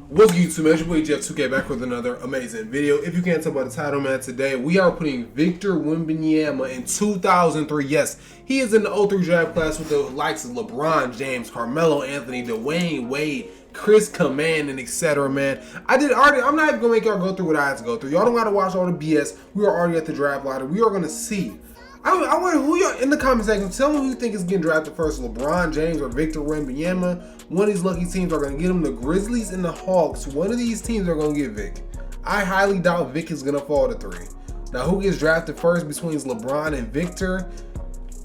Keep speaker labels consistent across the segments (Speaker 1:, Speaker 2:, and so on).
Speaker 1: What's good, YouTube, man? It's your boy Jeff 2K back with another amazing video. If you can't tell by the title, man, today we are putting Victor Wembanyamma in 2003. Yes, he is in the 03 draft class with the likes of LeBron James, Carmelo Anthony, Dwayne Wade, Chris Command, and etc. Man, I'm not even gonna make y'all go through what I had to go through. Y'all don't gotta watch all the BS. We are already at the draft lottery. We are gonna see. I wonder who y'all in the comment section. Tell me who you think is getting drafted first, LeBron James or Victor Wembanyamma. One of these lucky teams are going to get him. The Grizzlies and the Hawks. One of these teams are going to get Vic. I highly doubt Vic is going to fall to 3. Now, who gets drafted first between LeBron and Victor?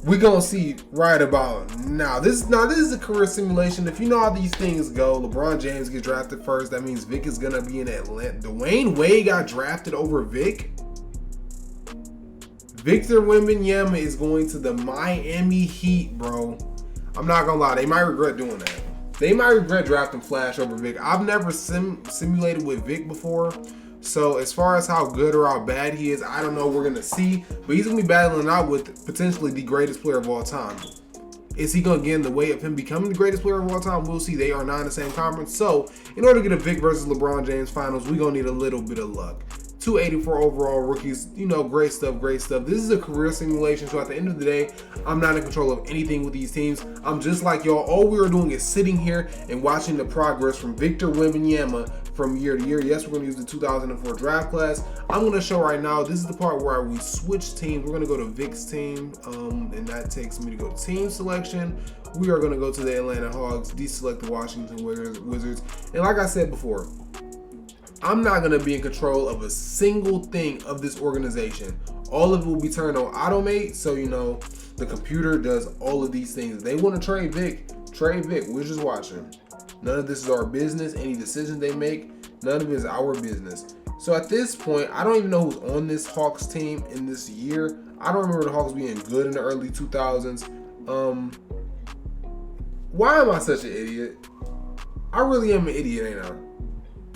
Speaker 1: We're going to see right about now. This is a career simulation. If you know how these things go, LeBron James gets drafted first. That means Vic is going to be in Atlanta. Dwayne Wade got drafted over Vic. Victor Wembanyamma is going to the Miami Heat, bro. I'm not gonna lie, they might regret doing that. They might regret drafting Flash over Vic. I've never simulated with Vic before, so as far as how good or how bad he is, I don't know. We're gonna see, but he's gonna be battling out with potentially the greatest player of all time. Is he gonna get in the way of him becoming the greatest player of all time? We'll see. They are not in the same conference, so in order to get a Vic versus LeBron James finals, we're gonna need a little bit of luck. 284 overall rookies, great stuff, great stuff. This is a career simulation, so at the end of the day, I'm not in control of anything with these teams. I'm just like y'all. All we are doing is sitting here and watching the progress from Victor Wembanyamma from year to year. Yes, we're going to use the 2004 draft class. I'm going to show right now, this is the part where we switch teams. We're going to go to Vic's team, and that takes me to go to team selection. We are going to go to the Atlanta Hawks, deselect the Washington Wizards. And like I said before, I'm not going to be in control of a single thing of this organization. All of it will be turned on automate, so the computer does all of these things. If they want to trade Vic, we're just watching. None of this is our business. Any decisions they make, none of it is our business. So at this point, I don't even know who's on this Hawks team in this year. I don't remember the Hawks being good in the early 2000s. Why am I such an idiot? I really am an idiot, ain't I?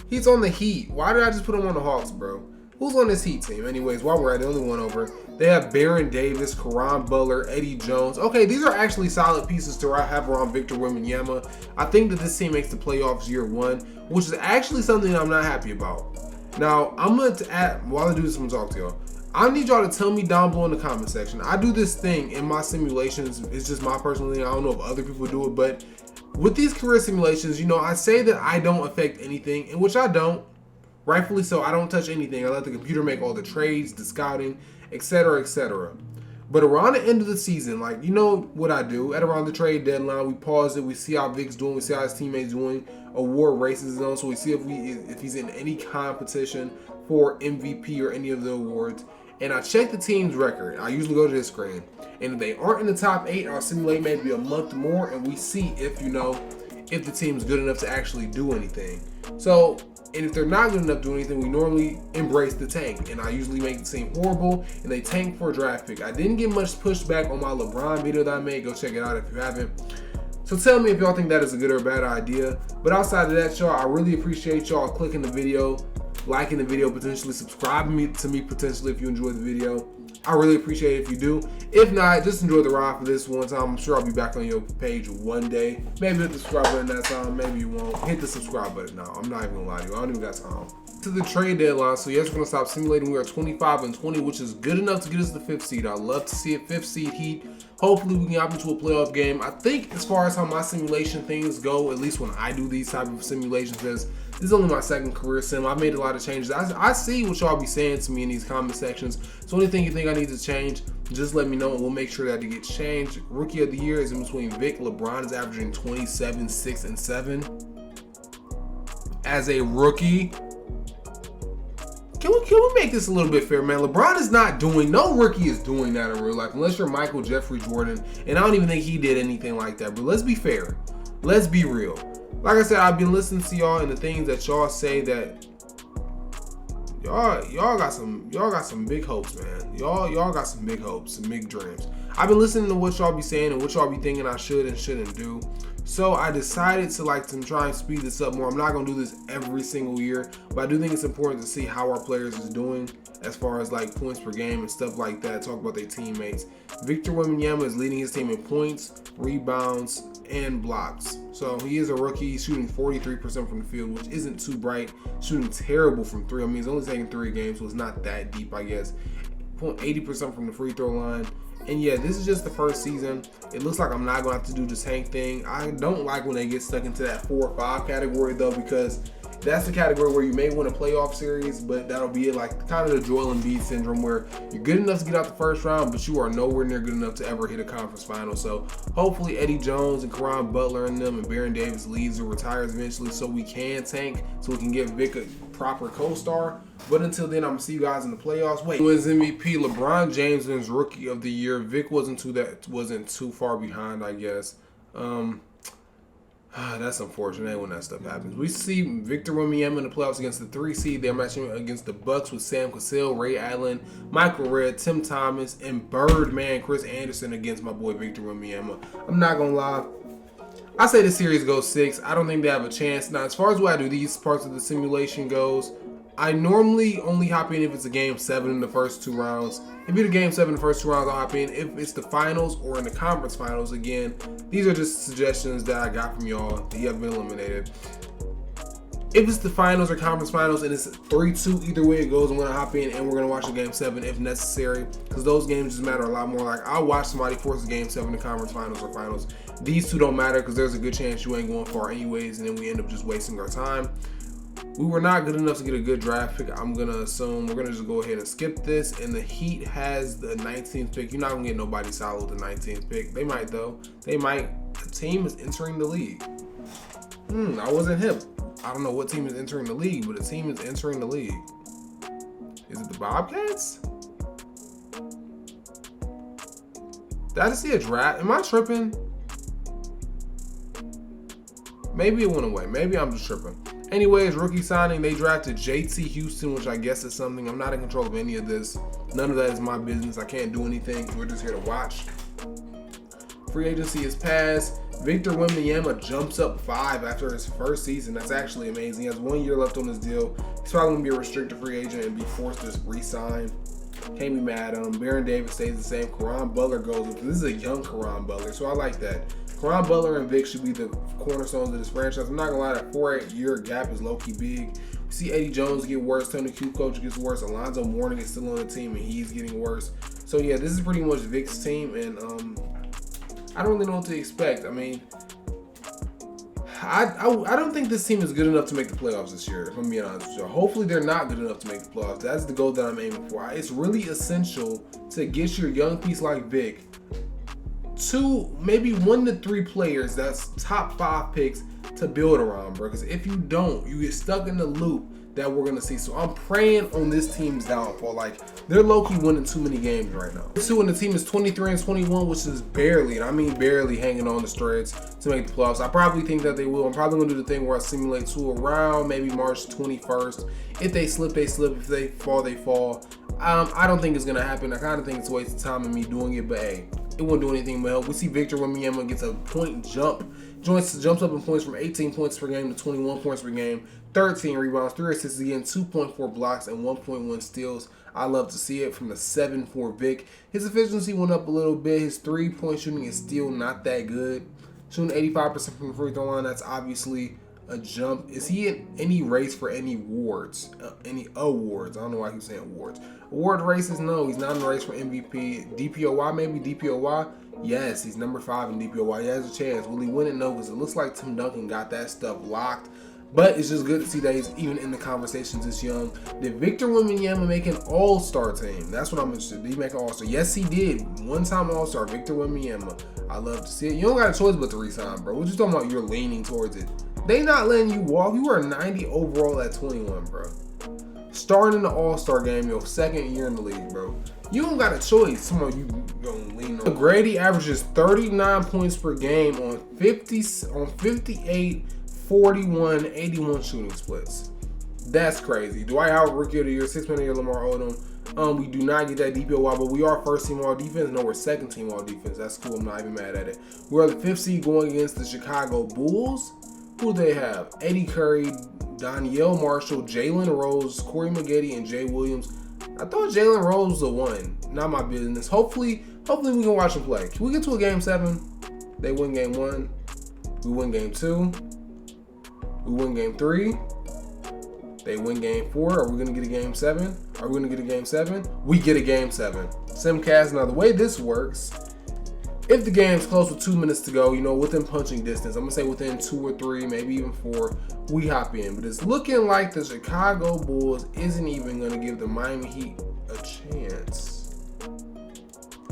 Speaker 1: He's on the Heat. Why did I just put him on the Hawks, bro? Who's on this Heat team? Anyways, while we're at the only one over, they have Baron Davis, Caron Butler, Eddie Jones. Okay, these are actually solid pieces to have around Victor Wembanyamma. I think that this team makes the playoffs year 1, which is actually something I'm not happy about. Now, I'm going to add, while I do this, I'm going to talk to y'all. I need y'all to tell me down below in the comment section. I do this thing in my simulations. It's just my personal thing. I don't know if other people do it, but with these career simulations, I say that I don't affect anything, in which I don't. Rightfully so, I don't touch anything. I let the computer make all the trades, the scouting, etc., etc. But around the end of the season, what I do? At around the trade deadline, we pause it, we see how Vic's doing, we see how his teammates doing, award races on, so we see if he's in any competition for MVP or any of the awards. And I check the team's record. I usually go to this screen. And if they aren't in the top 8, I'll simulate maybe a month more, and we see if the team's good enough to actually do anything. So, and if they're not good enough to do anything, we normally embrace the tank. And I usually make it seem horrible, and they tank for a draft pick. I didn't get much pushback on my LeBron video that I made. Go check it out if you haven't. So tell me if y'all think that is a good or a bad idea. But outside of that, y'all, I really appreciate y'all clicking the video, liking the video, potentially subscribing to me potentially if you enjoyed the video. I really appreciate it if you do. If not, just enjoy the ride for this one time. I'm sure I'll be back on your page one day. Maybe hit the subscribe button that time. Maybe you won't. Hit the subscribe button now. I'm not even gonna lie to you. I don't even got time. To the trade deadline. So yes, we're gonna stop simulating. We are 25-20, which is good enough to get us the 5th seed. I'd love to see a 5th seed Heat. Hopefully we can hop into a playoff game. I think as far as how my simulation things go, at least when I do these type of simulations, this is only my 2nd career sim. I've made a lot of changes. I see what y'all be saying to me in these comment sections. So anything you think I need to change, just let me know and we'll make sure that it gets changed. Rookie of the year is in between Vic. LeBron is averaging 27, 6, and 7 as a rookie. Can we make this a little bit fair, man? LeBron is not doing, no rookie is doing that in real life, unless you're Michael Jeffrey Jordan, and I don't even think he did anything like that. But let's be fair. Let's be real. Like I said, I've been listening to y'all and the things that y'all say that y'all got some big hopes, man. Y'all got some big hopes, some big dreams. I've been listening to what y'all be saying and what y'all be thinking I should and shouldn't do. So I decided to try and speed this up more. I'm not gonna do this every single year, but I do think it's important to see how our players is doing as far as like points per game and stuff like that. Talk about their teammates. Victor Wembanyamma is leading his team in points, rebounds, and blocks. So he is a rookie. He's shooting 43% from the field, which isn't too bright. Shooting terrible from three. I mean, he's only taking 3 games, so it's not that deep, I guess. 80% from the free throw line. And yeah, this is just the first season. It looks like I'm not going to have to do this Hank thing. I don't like when they get stuck into that 4 or 5 category, though, because that's the category where you may win a playoff series, but that'll be it, like kind of the Joel Embiid syndrome, where you're good enough to get out the first round, but you are nowhere near good enough to ever hit a conference final. So hopefully Eddie Jones and Caron Butler and them and Baron Davis leaves or retires eventually, so we can tank, so we can give Vic a proper co-star. But until then, I'm gonna see you guys in the playoffs. Wait, wins MVP. LeBron James wins Rookie of the Year. Vic wasn't too far behind, I guess. That's unfortunate when that stuff happens. We see Victor Wembanyama in the playoffs against the 3 seed. They're matching against the Bucks with Sam Cassell, Ray Allen, Michael Redd, Tim Thomas, and Birdman Chris Anderson against my boy Victor Wembanyama. I'm not gonna lie, I say the series goes 6. I don't think they have a chance. Now, as far as what I do these parts of the simulation goes, I normally only hop in if it's a game 7 in the first 2 rounds. If it's a game 7 in the first 2 rounds, I'll hop in. If it's the finals or in the conference finals, again, these are just suggestions that I got from y'all that you have been eliminated. If it's the finals or conference finals and it's 3-2, either way it goes, I'm going to hop in and we're going to watch a game 7 if necessary, because those games just matter a lot more. Like, I'll watch somebody force a game 7 in conference finals or finals. These two don't matter because there's a good chance you ain't going far anyways, and then we end up just wasting our time. We were not good enough to get a good draft pick. I'm going to assume we're going to just go ahead and skip this. And the Heat has the 19th pick. You're not going to get nobody solid with the 19th pick. They might, though. They might. The team is entering the league. I wasn't hip. I don't know what team is entering the league, but a team is entering the league. Is it the Bobcats? Did I just see a draft? Am I tripping? Maybe it went away. Maybe I'm just tripping. Anyways, rookie signing, they drafted JT Houston, which I guess is something. I'm not in control of any of this. None of that is my business. I can't do anything. We're just here to watch. Free agency is passed. Victor Wembanyama jumps up 5 after his first season. That's actually amazing. He has 1 year left on his deal. He's probably going to be a restricted free agent and be forced to re-sign. Can't be mad at him. Baron Davis stays the same. Caron Butler goes up. This is a young Caron Butler, so I like that. Caron Butler and Vic should be the cornerstones of this franchise. I'm not going to lie, that 4-year gap is low-key big. We see Eddie Jones get worse. Tony Kukoc gets worse. Alonzo Mourning is still on the team, and he's getting worse. So, yeah, this is pretty much Vic's team, and I don't really know what to expect. I mean, I don't think this team is good enough to make the playoffs this year, if I'm being honest with you. Hopefully they're not good enough to make the playoffs. That's the goal that I'm aiming for. It's really essential to get your young piece like Vic 2, maybe 1 to 3 players that's top 5 picks to build around, bro. Because if you don't, you get stuck in the loop that we're going to see. So I'm praying on this team's downfall. Like, they're low-key winning too many games right now. And the team is 23-21, which is barely, and I mean barely, hanging on the threads to make the playoffs. I probably think that they will. I'm probably going to do the thing where I simulate 2 around maybe March 21st. If they slip, they slip. If they fall, they fall. I don't think it's going to happen. I kind of think it's a waste of time in me doing it, but hey, it won't do anything but help. We see Victor Wembanyama gets a point jump. Jumps up in points from 18 points per game to 21 points per game, 13 rebounds, 3 assists again, 2.4 blocks, and 1.1 steals. I love to see it from the 7-4 Vic. His efficiency went up a little bit. His 3-point shooting is still not that good. Shooting 85% from the free throw line, that's obviously a jump. Is he in any race for any awards? Any awards? I don't know why I keep saying awards. Award races? No, he's not in the race for MVP. DPOY maybe? DPOY? Yes, he's number 5 in DPOY. He has a chance. Will he win it? No, because it looks like Tim Duncan got that stuff locked. But it's just good to see that he's even in the conversations this young. Did Victor Wembanyama make an all-star team? That's what I'm interested in. Did he make an all-star? Yes, he did. One-time all-star, Victor Wembanyama. I love to see it. You don't got a choice but to resign, bro. What you talking about? You're leaning towards it. They not letting you walk. You were 90 overall at 21, bro. Starting in the all-star game, your 2nd year in the league, bro. You don't got a choice. Someone you gonna lean on. Grady averages 39 points per game on 58, 41, 81 shooting splits. That's crazy. Dwight Howard, Rookie of the Year, 6 Man of the Year, Lamar Odom. We do not get that DPOY, but we are first team all defense. No, we're second team all defense. That's cool. I'm not even mad at it. We're the 5th seed going against the Chicago Bulls. Who do they have? Eddie Curry, Danielle Marshall, Jalen Rose, Corey Maggette, and Jay Williams. I thought Jalen Rose was the one. Not my business. Hopefully we can watch them play. Can we get to a game 7? They win game 1. We win game 2. We win game 3. They win game 4. Are we going to get a game 7? Are we going to get a game 7? We get a game 7. Simcast. Now, the way this works, if the game's close with 2 minutes to go, within punching distance, I'm going to say within 2 or 3, maybe even 4, we hop in. But it's looking like the Chicago Bulls isn't even going to give the Miami Heat a chance.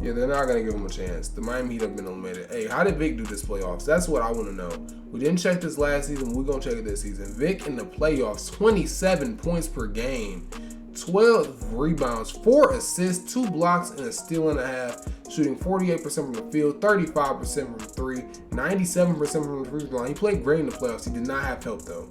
Speaker 1: Yeah, they're not going to give them a chance. The Miami Heat have been eliminated. Hey, how did Vic do this playoffs? That's what I want to know. We didn't check this last season. We're going to check it this season. Vic in the playoffs, 27 points per game, 12 rebounds, 4 assists, 2 blocks, and a steal and a half, shooting 48% from the field, 35% from 3, 97% from the free throw line. He played great in the playoffs. He did not have help, though.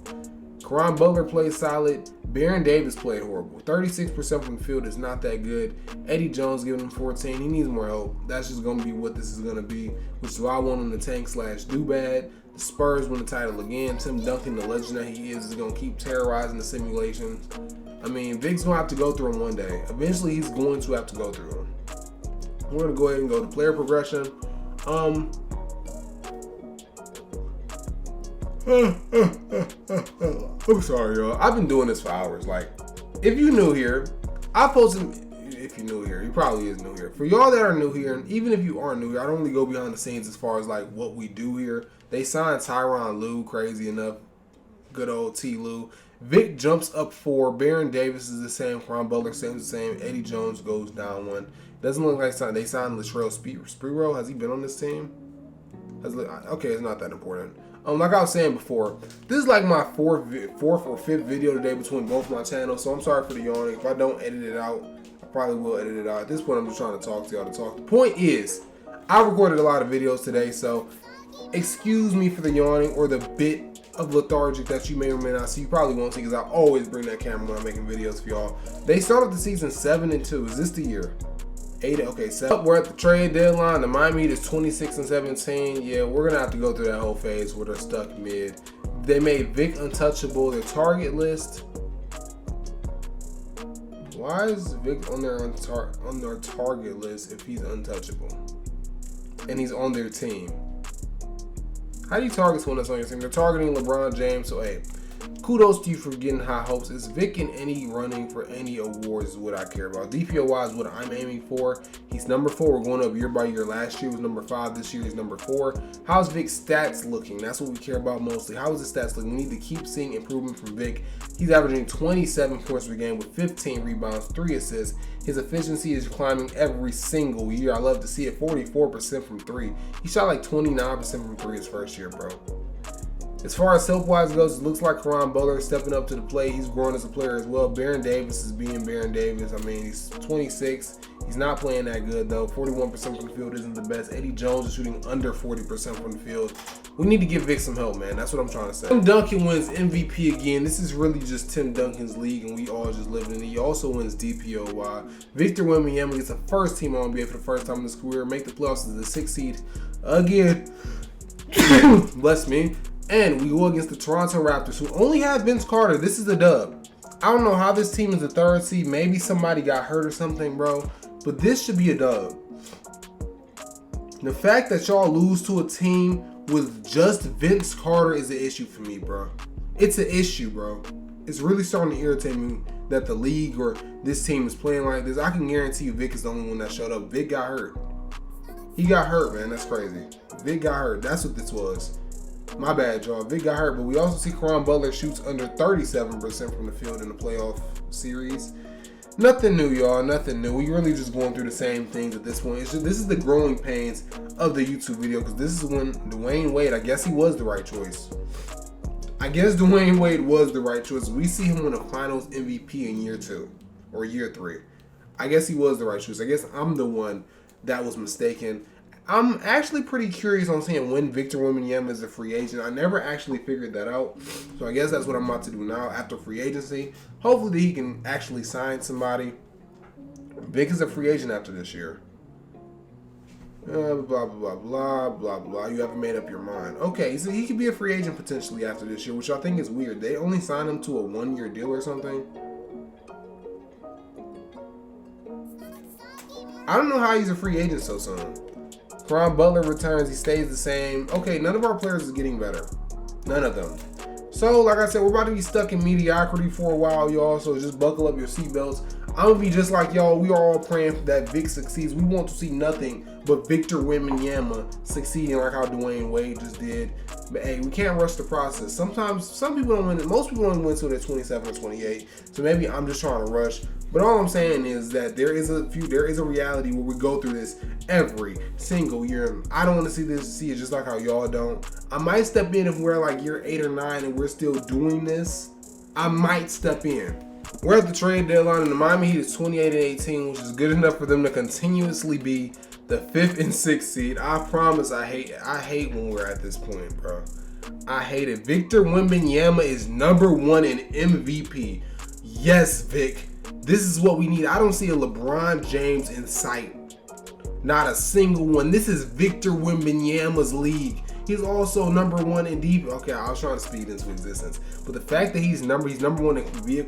Speaker 1: Caron Butler played solid. Baron Davis played horrible. 36% from the field is not that good. Eddie Jones giving him 14. He needs more help. That's just going to be what this is going to be, which is why I want him to tank/do bad. The Spurs win the title again. Tim Duncan, the legend that he is going to keep terrorizing the simulations. I mean, Vic's going to have to go through him one day. Eventually, he's going to have to go through him. We're going to go ahead and go to player progression. I'm sorry, y'all. I've been doing this for hours. Like, if you're new here, I posted. If you're new here, he probably is new here. For y'all that are new here, and even if you aren't new here, I don't really go behind the scenes as far as like what we do here. They signed Tyronn Lue, crazy enough. Good old T. Lue. Vic jumps up 4. Baron Davis is the same. Caron Butler stays the same. Eddie Jones goes down 1. Doesn't look like they signed Latrell Sprewell. Has he been on this team? Okay, it's not that important. Like I was saying before, this is like my fourth or fifth video today between both my channels, so I'm sorry for the yawning. If I don't edit it out, I probably will edit it out. At this point, I'm just trying to talk to y'all to talk. The point is, I recorded a lot of videos today, so excuse me for the yawning or the bit of lethargic that you may or may not see. You probably won't see because I always bring that camera when I'm making videos for y'all. They started the season 7-2. Is this the year? 8, okay, 7. We're at the trade deadline. The Miami Heat is 26-17. Yeah, we're gonna have to go through that whole phase where they're stuck mid. They made Vic untouchable. Their target list. Why is Vic on their target list if he's untouchable and he's on their team? How do you target someone that's on your team? They're targeting LeBron James. So hey, kudos to you for getting high hopes. Is Vic in any running for any awards is what I care about. DPOY is what I'm aiming for. He's number 4. We're going up year by year. Last year was number 5. This year he's number 4. How's Vic's stats looking? That's what we care about mostly. How is his stats looking? We need to keep seeing improvement from Vic. He's averaging 27 points per game with 15 rebounds, 3 assists. His efficiency is climbing every single year. I love to see it. 44% from 3. He shot like 29% from 3 his first year, bro. As far as health-wise goes, it looks like Caron Butler is stepping up to the plate. He's growing as a player as well. Baron Davis is being Baron Davis. I mean, he's 26. He's not playing that good, though. 41% from the field isn't the best. Eddie Jones is shooting under 40% from the field. We need to give Vic some help, man. That's what I'm trying to say. Tim Duncan wins MVP again. This is really just Tim Duncan's league, and we all just live in it. He also wins DPOY. Victor Wembanyamma gets a first-team All-NBA for the first time in his career. Make the playoffs as the 6th seed again. Bless me. And we go against the Toronto Raptors, who only have Vince Carter. This is a dub. I don't know how this team is the 3rd seed. Maybe somebody got hurt or something, bro. But this should be a dub. The fact that y'all lose to a team with just Vince Carter is an issue for me, bro. It's an issue, bro. It's really starting to irritate me that the league or this team is playing like this. I can guarantee you Vic is the only one that showed up. Vic got hurt. He got hurt, man. That's crazy. Vic got hurt. That's what this was. My bad, y'all. Vic got hurt, but we also see Caron Butler shoots under 37% from the field in the playoff series. Nothing new, y'all. Nothing new. We really just going through the same things at this point. It's just, this is the growing pains of the YouTube video because this is when Dwayne Wade, I guess he was the right choice. I guess Dwayne Wade was the right choice. We see him win a Finals MVP in year 2 or year 3. I guess he was the right choice. I guess I'm the one that was mistaken. I'm actually pretty curious on seeing when Victor Wembanyama is a free agent. I never actually figured that out. So I guess that's what I'm about to do now after free agency. Hopefully he can actually sign somebody. Vic is a free agent after this year. Blah, blah, blah, blah, blah, blah. You haven't made up your mind. Okay, so he could be a free agent potentially after this year, which I think is weird. They only signed him to a 1-year deal or something. I don't know how he's a free agent so soon. Ron Butler returns, he stays the same. Okay, none of our players is getting better. None of them. So, like I said, we're about to be stuck in mediocrity for a while, y'all. So just buckle up your seatbelts. I'm going to be just like y'all. We are all praying that Vic succeeds. We want to see nothing but Victor Wembanyama succeeding like how Dwayne Wade just did. But hey, we can't rush the process. Sometimes, some people don't win. Most people don't win until they're 27 or 28. So maybe I'm just trying to rush. But all I'm saying is that there is a reality where we go through this every single year. I don't want to see it just like how y'all don't. I might step in if we're like year 8 or 9 and we're still doing this. I might step in. We're at the trade deadline and the Miami Heat is 28-18, which is good enough for them to continuously be the 5th and 6th seed. I promise I hate when we're at this point, bro. I hate it. Victor Wembanyama is number 1 in MVP. Yes, Vic. This is what we need. I don't see a LeBron James in sight. Not a single one. This is Victor Wembanyama's league. He's also number 1 in deep. Okay, I was trying to speed into existence. But the fact that he's number 1 in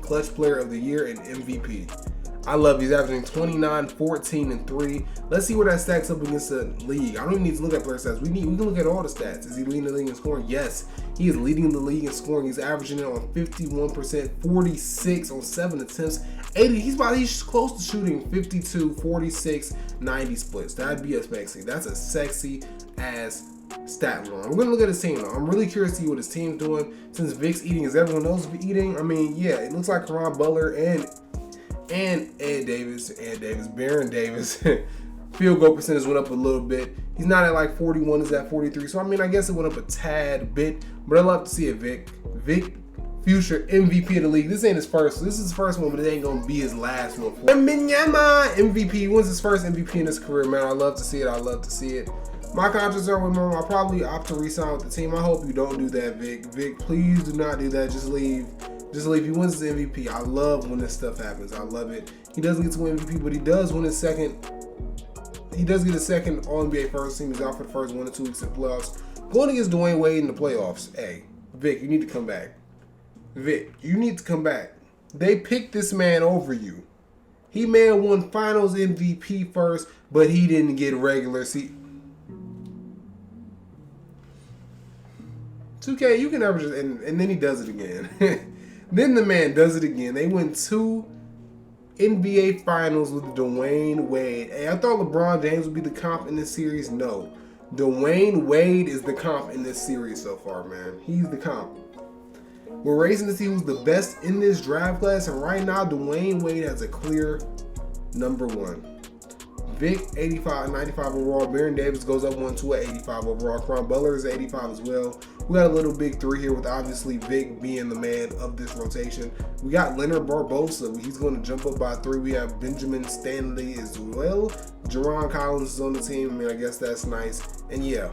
Speaker 1: clutch player of the year and MVP. I love he's averaging 29, 14, and 3. Let's see where that stacks up against the league. I don't even need to look at player stats. We can look at all the stats. Is he leading the league in scoring? Yes. He is leading the league in scoring. He's averaging it on 51%, 46 on 7 attempts, 80. He's close to shooting 52, 46, 90 splits. That'd be a sexy. That's a sexy ass stat line. We're gonna look at his team though. I'm really curious to see what his team's doing. Since Vic's eating as everyone else is eating, I mean, yeah, it looks like Ron Butler and Ed Davis, Baron Davis. Field goal percentage went up a little bit. He's not at like 41, he's at 43. So I mean, I guess it went up a tad bit, but I'd love to see it, Vic, future MVP of the league. This ain't his first. This is his first one, but it ain't gonna be his last one. Wembanyama MVP. He wins his first MVP in his career, man. I love to see it. I love to see it. My contracts are with him. I'll probably opt to re-sign with the team. I hope you don't do that, Vic. Vic, please do not do that. Just leave. Just leave. He wins his MVP. I love when this stuff happens. I love it. He doesn't get to win MVP, but he does win his second. He does get a second All-NBA first team. He's out for the first 1 or 2 weeks in the playoffs. Going against Dwayne Wade in the playoffs. Hey, Vic, you need to come back. Vic, you need to come back. They picked this man over you. He may have won Finals MVP first, but he didn't get regular season. 2K, you can average it, and then he does it again. Then the man does it again. They win 2 NBA Finals with Dwayne Wade. Hey, I thought LeBron James would be the comp in this series. No. Dwayne Wade is the comp in this series so far, man. He's the comp. We're racing to see who's the best in this draft class, and right now, Dwayne Wade has a clear number 1. Vic, 85, 95 overall. Baron Davis goes up 1-2 at 85 overall. Ron Butler is 85 as well. We got a little big 3 here with obviously Vic being the man of this rotation. We got Leonard Barbosa. He's going to jump up by 3. We have Benjamin Stanley as well. Jerron Collins is on the team. I mean, I guess that's nice. And yeah.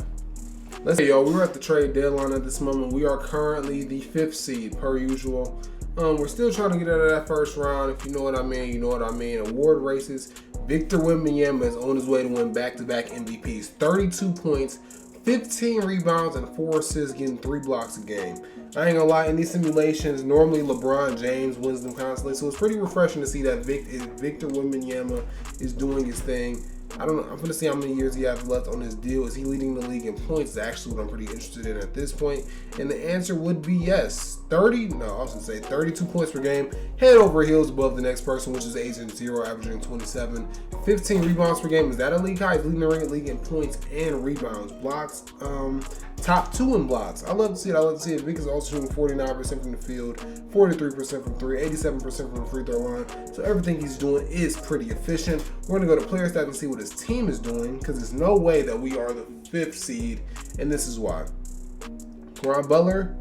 Speaker 1: Let's see, y'all. We're at the trade deadline at this moment. We are currently the 5th seed per usual. We're still trying to get out of that first round. If you know what I mean, you know what I mean. Award races. Victor Wembanyama is on his way to win back-to-back MVPs. 32 points, 15 rebounds, and 4 assists, getting 3 blocks a game. I ain't gonna lie, in these simulations, normally LeBron James wins them constantly, so it's pretty refreshing to see that Victor Wembanyama is doing his thing. I don't know. I'm going to see how many years he has left on his deal. Is he leading the league in points? Is actually what I'm pretty interested in at this point. And the answer would be yes. 32 points per game. Head over heels above the next person, which is Agent Zero, averaging 27. 15 rebounds per game. Is that a league high? He's leading the league in points and rebounds. Blocks, top 2 in blocks. I love to see it. I love to see it. Vic is also shooting 49% from the field, 43% from 3, 87% from the free throw line. So everything he's doing is pretty efficient. We're going to go to player stats and see what his team is doing, because there's no way that we are the 5th seed, and this is why. Ron Butler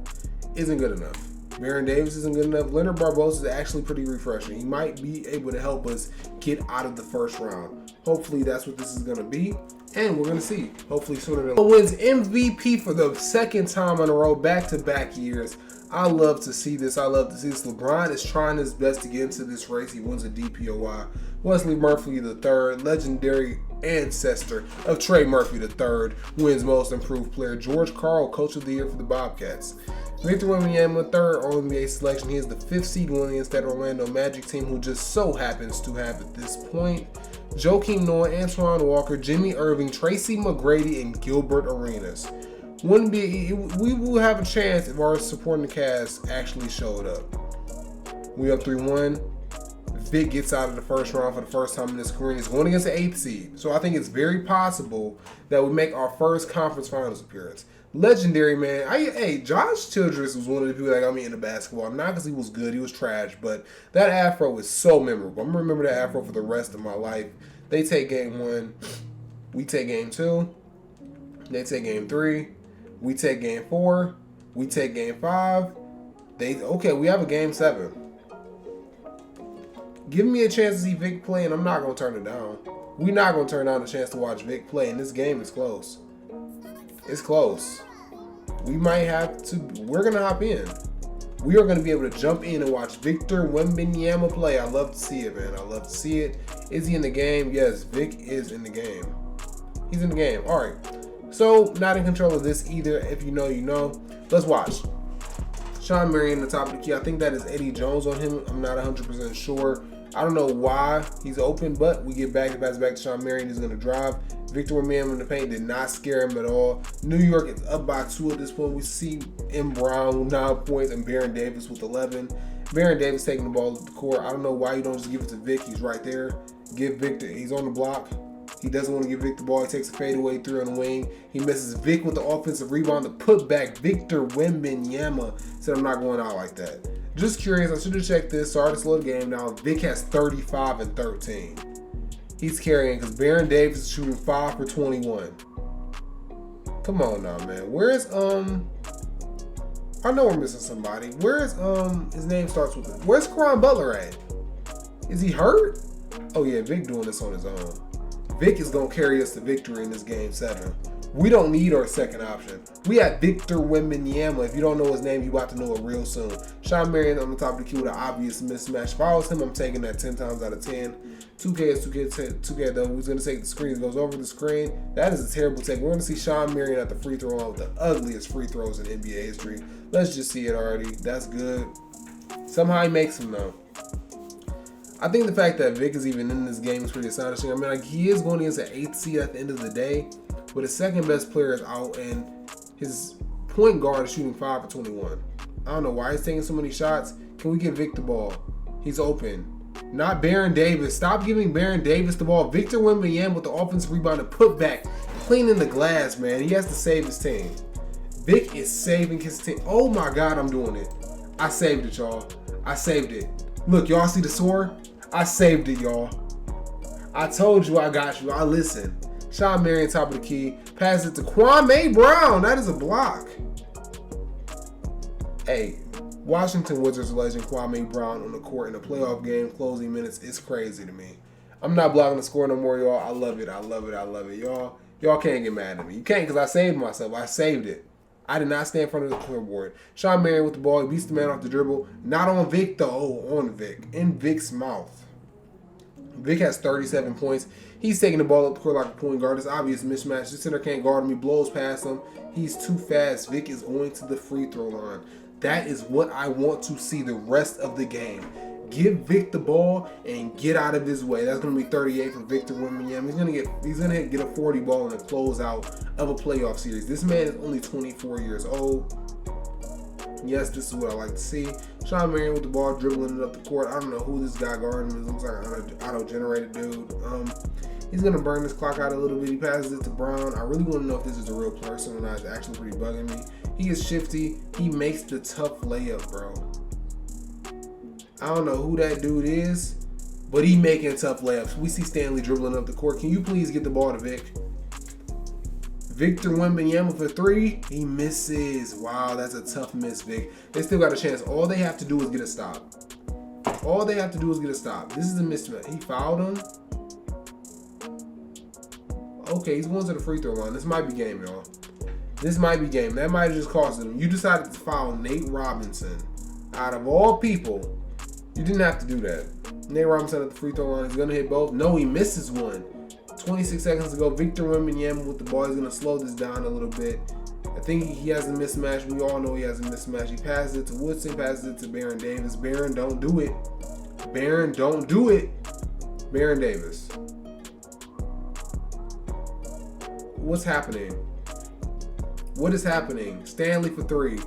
Speaker 1: isn't good enough. Baron Davis isn't good enough. Leonard Barbosa is actually pretty refreshing. He might be able to help us get out of the first round. Hopefully that's what this is going to be. And we're going to see. Hopefully sooner than later. Wins MVP for the second time in a row, back-to-back years. I love to see this. I love to see this. LeBron is trying his best to get into this race. He wins a DPOY. Wesley Murphy III, legendary ancestor of Trey Murphy III, wins Most Improved Player. George Karl, Coach of the Year for the Bobcats. Victor Wembanyamma, third All-NBA selection. He is the 5th seed winning against that Orlando Magic team, who just so happens to have at this point Joakim Noah, Antoine Walker, Jimmy Irving, Tracy McGrady, and Gilbert Arenas. We will have a chance if our supporting cast actually showed up. We up 3-1. Vic gets out of the first round for the first time in his career. He's going against the 8th seed. So I think it's very possible that we make our first conference finals appearance. Legendary, man. Hey, Josh Childress was one of the people that got me into basketball. Not because he was good, he was trash, but that afro was so memorable. I'm going to remember that afro for the rest of my life. They take game 1. We take game 2. They take game 3. We take game 4. We take game 5. We have a game 7. Give me a chance to see Vic play, and I'm not going to turn it down. We're not going to turn down the chance to watch Vic play, and this game is close. It's close. We might have to. We're going to hop in. We are going to be able to jump in and watch Victor Wembanyamma play. I love to see it, man. I love to see it. Is he in the game? Yes, Vic is in the game. He's in the game. All right. So, not in control of this either. If you know, you know. Let's watch. Sean Marion, the top of the key. I think that is Eddie Jones on him. I'm not 100% sure. I don't know why he's open, but we get back to Sean Marion. He's going to drive. Victor Wembanyamma in the paint did not scare him at all. New York is up by 2 at this point. We see M. Brown with 9 points and Baron Davis with 11. Baron Davis taking the ball at the court. I don't know why you don't just give it to Vic. He's right there. Give Victor. He's on the block. He doesn't want to give Vic the ball. He takes a fadeaway 3 on the wing. He misses Vic with the offensive rebound. The putback. Victor Wembanyamma said, I'm not going out like that. Just curious. I should have checked this. Sorry to slow the game down. Vic has 35 and 13. He's carrying because Baron Davis is shooting 5 for 21. Come on now, man. Where's I know we're missing somebody. Where's his name starts with it. Where's Caron Butler at? Is he hurt? Oh yeah, Vic doing this on his own. Vic is gonna carry us to victory in this game 7. We don't need our second option. We have Victor Wembanyamma. If you don't know his name, you about to know it real soon. Sean Marion on the top of the key with an obvious mismatch. If I was him, I'm taking that 10 times out of 10. 2K is 2K though. Who's going to take the screen? Goes over the screen. That is a terrible take. We're going to see Sean Marion at the free throw line with the ugliest free throws in NBA history. Let's just see it already. That's good. Somehow he makes them though. I think the fact that Vic is even in this game is pretty astonishing. I mean, like, he is going against an 8th seed at the end of the day, but his second best player is out and his point guard is shooting 5 for 21. I don't know why he's taking so many shots. Can we get Vic the ball? He's open. Not Baron Davis. Stop giving Baron Davis the ball. Victor Wembanyamma with the offensive rebound and putback. Cleaning the glass, man. He has to save his team. Vic is saving his team. Oh my God, I'm doing it. I saved it, y'all. I saved it. Look, y'all see the score? I saved it, y'all. I told you I got you. I listened. Sean Marion, top of the key. Pass it to Kwame Brown. That is a block. Hey, Washington Wizards legend Kwame Brown on the court in a playoff game, closing minutes. It's crazy to me. I'm not blocking the score no more, y'all. I love it. I love it. I love it. Y'all can't get mad at me. You can't because I saved myself. I saved it. I did not stand in front of the scoreboard. Sean Marion with the ball. He beats the man off the dribble. Not on Vic, though. On Vic. In Vic's mouth. Vic has 37 points. He's taking the ball up the court like a point guard. It's obvious mismatch. The center can't guard him. He blows past him. He's too fast. Vic is going to the free throw line. That is what I want to see the rest of the game. Give Vic the ball and get out of his way. That's going to be 38 for Victor Wembanyamma. He's going to get a 40 ball in the closeout of a playoff series. This man is only 24 years old. Yes, this is what I like to see. Sean Marion with the ball, dribbling it up the court. I don't know who this guy guarding him. It looks like an auto-generated dude. He's going to burn this clock out a little bit. He passes it to Brown. I really want to know if this is a real person or not. It's actually pretty bugging me. He is shifty. He makes the tough layup, bro. I don't know who that dude is, but he making tough layups. We see Stanley dribbling up the court. Can you please get the ball to Vic? Victor Wembanyamma for 3. He misses. Wow, that's a tough miss, Vic. They still got a chance. All they have to do is get a stop. All they have to do is get a stop. This is a mismatch. He fouled him. Okay, he's going to the free throw line. This might be game, y'all. This might be game. That might have just cost him. You decided to foul Nate Robinson. Out of all people, you didn't have to do that. Nate Robinson at the free throw line is going to hit both. No, he misses one. 26 seconds to go. Victor Wembanyamma with the ball. He's going to slow this down a little bit. I think he has a mismatch. We all know he has a mismatch. He passes it to Woodson, passes it to Baron Davis. Baron, don't do it. Baron, don't do it. Baron Davis. What's happening? What is happening? Stanley for 3.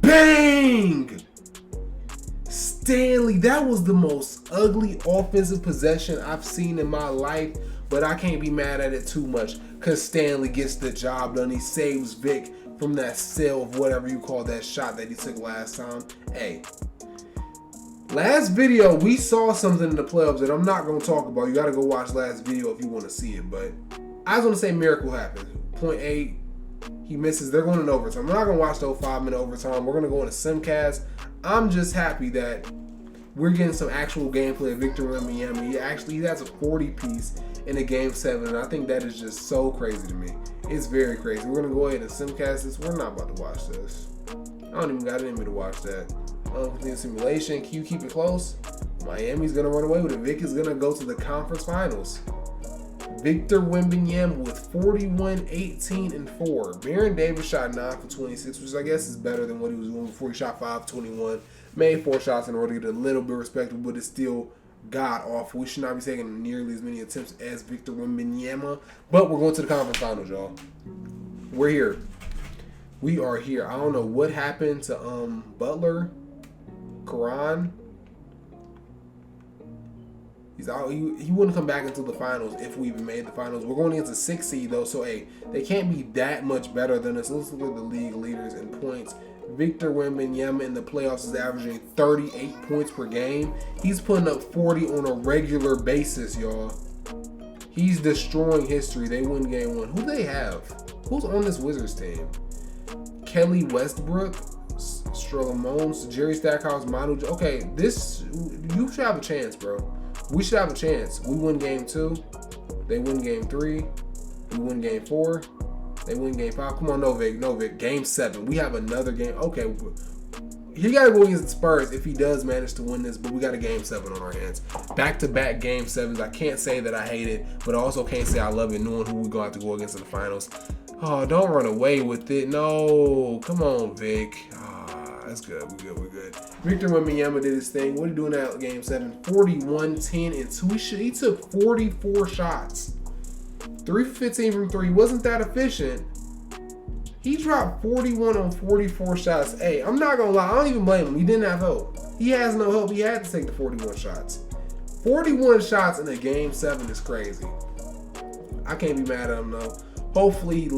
Speaker 1: Bang! Stanley, that was the most ugly offensive possession I've seen in my life, but I can't be mad at it too much because Stanley gets the job done. He saves Vic from that sale of whatever you call that shot that he took last time. Hey, last video, we saw something in the playoffs that I'm not going to talk about. You got to go watch last video if you want to see it, but I was going to say miracle happened. Point 8, he misses. They're going in overtime. We're not going to watch the 5-minute overtime. We're going to go into simcast. I'm just happy that we're getting some actual gameplay of Victor Wembanyamma. He has a 40-piece in a Game 7, and I think that is just so crazy to me. It's very crazy. We're going to go ahead and simcast this. We're not about to watch this. I don't even got it in me to watch that. Continue simulation. Can you keep it close? Miami's going to run away with it. Vic is going to go to the conference finals. Victor Wembanyamma with 41, 18, and 4. Baron Davis shot 9 for 26, which I guess is better than what he was doing before. He shot 5 for 21. Made 4 shots in order to get a little bit respectable, but it's still god awful. We should not be taking nearly as many attempts as Victor Wembanyamma. But we're going to the conference finals, y'all. We're here. We are here. I don't know what happened to Butler, Karan. He's out. He wouldn't come back until the finals if we even made the finals. We're going against a 6 seed though, so hey, they can't be that much better than us. Let's look at the league leaders in points. Victor Wembanyamma in the playoffs is averaging 38 points per game. He's putting up 40 on a regular basis, y'all. He's destroying history. They win game 1. Who do they have? Who's on this Wizards team? Kelly Westbrook, Strelmones, Jerry Stackhouse, Manu. Okay, you should have a chance, bro. We should have a chance. We win game 2. They win game 3. We win game 4. They win game 5. Come on, no Vic. Game 7. We have another game. Okay. He got to go against the Spurs if he does manage to win this, but we got a game 7 on our hands. Back-to-back game 7s. I can't say that I hate it, but I also can't say I love it knowing who we're going to have to go against in the finals. Oh, don't run away with it. No. Come on, Vic. That's good. We're good. Victor Wembanyamma did his thing. What are you doing at game 7? 41, 10, and 2. He took 44 shots. 3 for 15 from 3. Wasn't that efficient. He dropped 41 on 44 shots. Hey, I'm not going to lie. I don't even blame him. He didn't have help. He has no help. He had to take the 41 shots. 41 shots in a game 7 is crazy. I can't be mad at him, though. Hopefully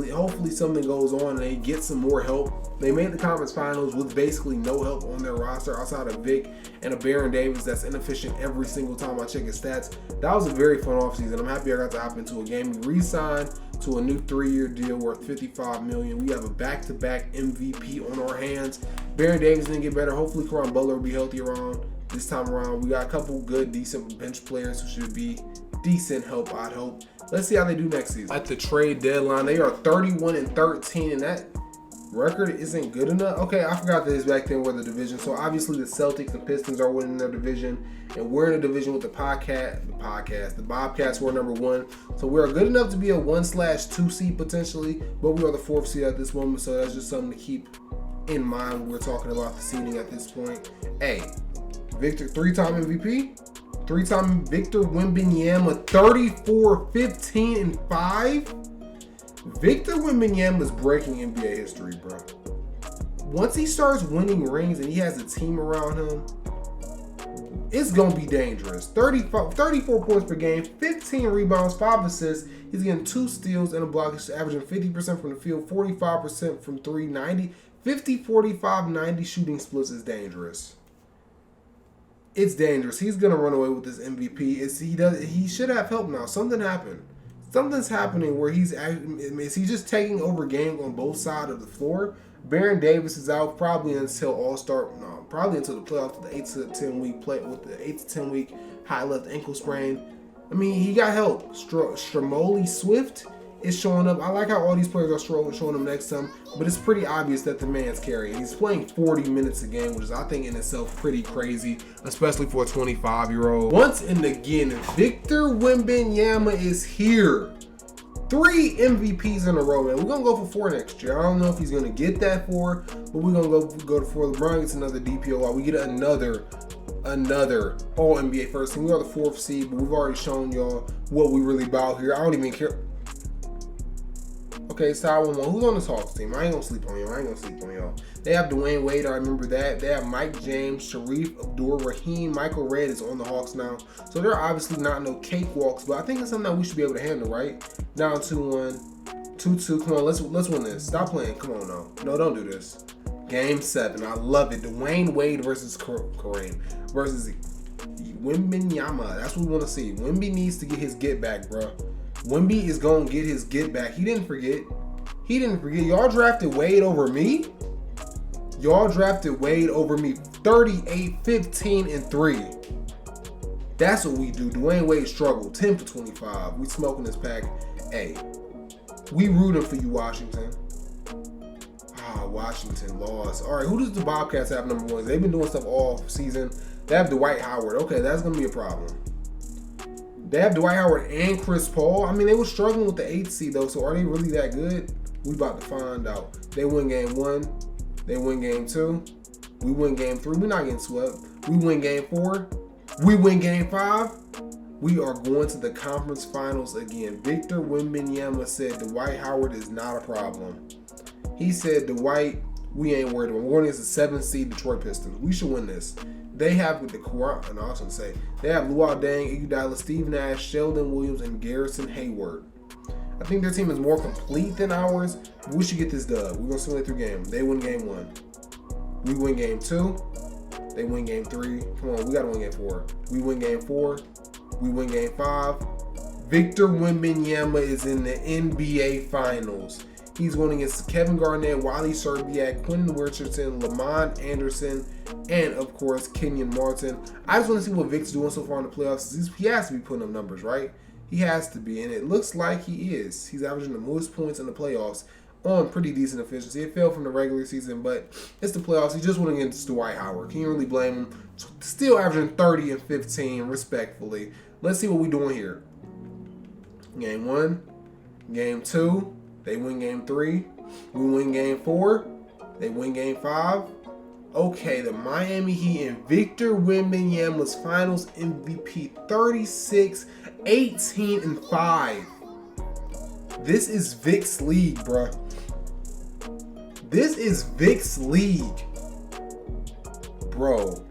Speaker 1: something goes on and they get some more help. They made the conference finals with basically no help on their roster outside of Vic and a Baron Davis that's inefficient every single time I check his stats. That was a very fun offseason. I'm happy I got to hop into a game. We re-signed to a new 3-year deal worth $55 million. We have a back-to-back MVP on our hands. Baron Davis didn't get better. Hopefully Karan Butler will be healthy around this time around. We got a couple good, decent bench players who should be decent help, I'd hope. Let's see how they do next season. At the trade deadline, they are 31-13, and that record isn't good enough. Okay, I forgot that it's back then were the division. So obviously the Celtics and Pistons are winning their division, and we're in a division with the Bobcats who are number 1. So we're good enough to be a 1/2 seed potentially, but we are the 4th seed at this moment. So that's just something to keep in mind when we're talking about the seeding at this point. Hey, Victor, 3-time MVP. 3-time Victor Wembanyamma, 34, 15, and 5. Victor Wembanyamma is breaking NBA history, bro. Once he starts winning rings and he has a team around him, it's going to be dangerous. 34 points per game, 15 rebounds, 5 assists. He's getting 2 steals and a block. He's averaging 50% from the field, 45% from 3, 50, 45, 90 shooting splits is dangerous. It's dangerous. He's going to run away with this MVP. He should have help now. Something happened. Something's happening where is he just taking over games on both sides of the floor? Baron Davis is out probably until All-Star, no, probably until the playoffs with the 8 to 10 week play with the 8 to 10 week high left ankle sprain. I mean, he got help. Stromoli Swift is showing up. I like how all these players are showing up next to him, but it's pretty obvious that the man's carrying. He's playing 40 minutes a game, which is, I think, in itself pretty crazy, especially for a 25-year-old. Once and again, Victor Wembanyamma is here. 3 MVPs in a row, man. We're going to go for 4 next year. I don't know if he's going to get that 4, but we're going to go to 4. LeBron gets another DPOY. We get another All-NBA first team. We are the 4th seed, but we've already shown y'all what we really about here. I don't even care. Okay, side 1-1. Who's on this Hawks team? I ain't gonna sleep on y'all. They have Dwayne Wade. I remember that. They have Mike James, Sharif Abdur-Rahim. Michael Redd is on the Hawks now. So they're obviously not no cakewalks, but I think it's something that we should be able to handle, right? Down 2-1, 2-2. Come on, let's win this. Stop playing. Come on, no, don't do this. Game 7. I love it. Dwayne Wade versus Kareem versus Wembanyamma. That's what we want to see. Wemby needs to get his get back, bro. Wemby is going to get his get back. He didn't forget. Y'all drafted Wade over me? 38, 15, and 3. That's what we do. Dwayne Wade struggled. 10 for 25. We smoking this pack. Hey, we rooting for you, Washington. Washington lost. All right, who does the Bobcats have number 1? They've been doing stuff all season. They have Dwight Howard. Okay, that's going to be a problem. They have Dwight Howard and Chris Paul. I mean, they were struggling with the 8th seed, though, so are they really that good? We about to find out. They win game 1. They win game 2. We win game 3. We're not getting swept. We win game 4. We win game 5. We are going to the conference finals again. Victor Wembanyamma said Dwight Howard is not a problem. He said, Dwight, we ain't worried about him. We're going against the 7th seed Detroit Pistons. We should win this. They have with the Quran, and I was going to say, they have Luol Deng, Iguodala, Steve Nash, Sheldon Williams, and Garrison Hayward. I think their team is more complete than ours. We should get this dub. We're going to simulate through game. They win game 1. We win game 2. They win game 3. Come on, we got to win game 4. We win game 4. We win game 5. Victor Wembanyamma is in the NBA Finals. He's going against Kevin Garnett, Wally Szczerbiak, Quentin Richardson, Lamont Anderson, and, of course, Kenyon Martin. I just want to see what Vic's doing so far in the playoffs. He has to be putting up numbers, right? He has to be, and it looks like he is. He's averaging the most points in the playoffs on pretty decent efficiency. It fell from the regular season, but it's the playoffs. He just went against Dwight Howard. Can you really blame him? Still averaging 30 and 15, respectfully. Let's see what we're doing here. Game 1, game 2. They win game 3. We win game 4. They win game 5. Okay, the Miami Heat and Victor Wembanyama's Finals MVP, 36, 18, and 5. This is Vic's league, bruh. This is Vic's league. Bro,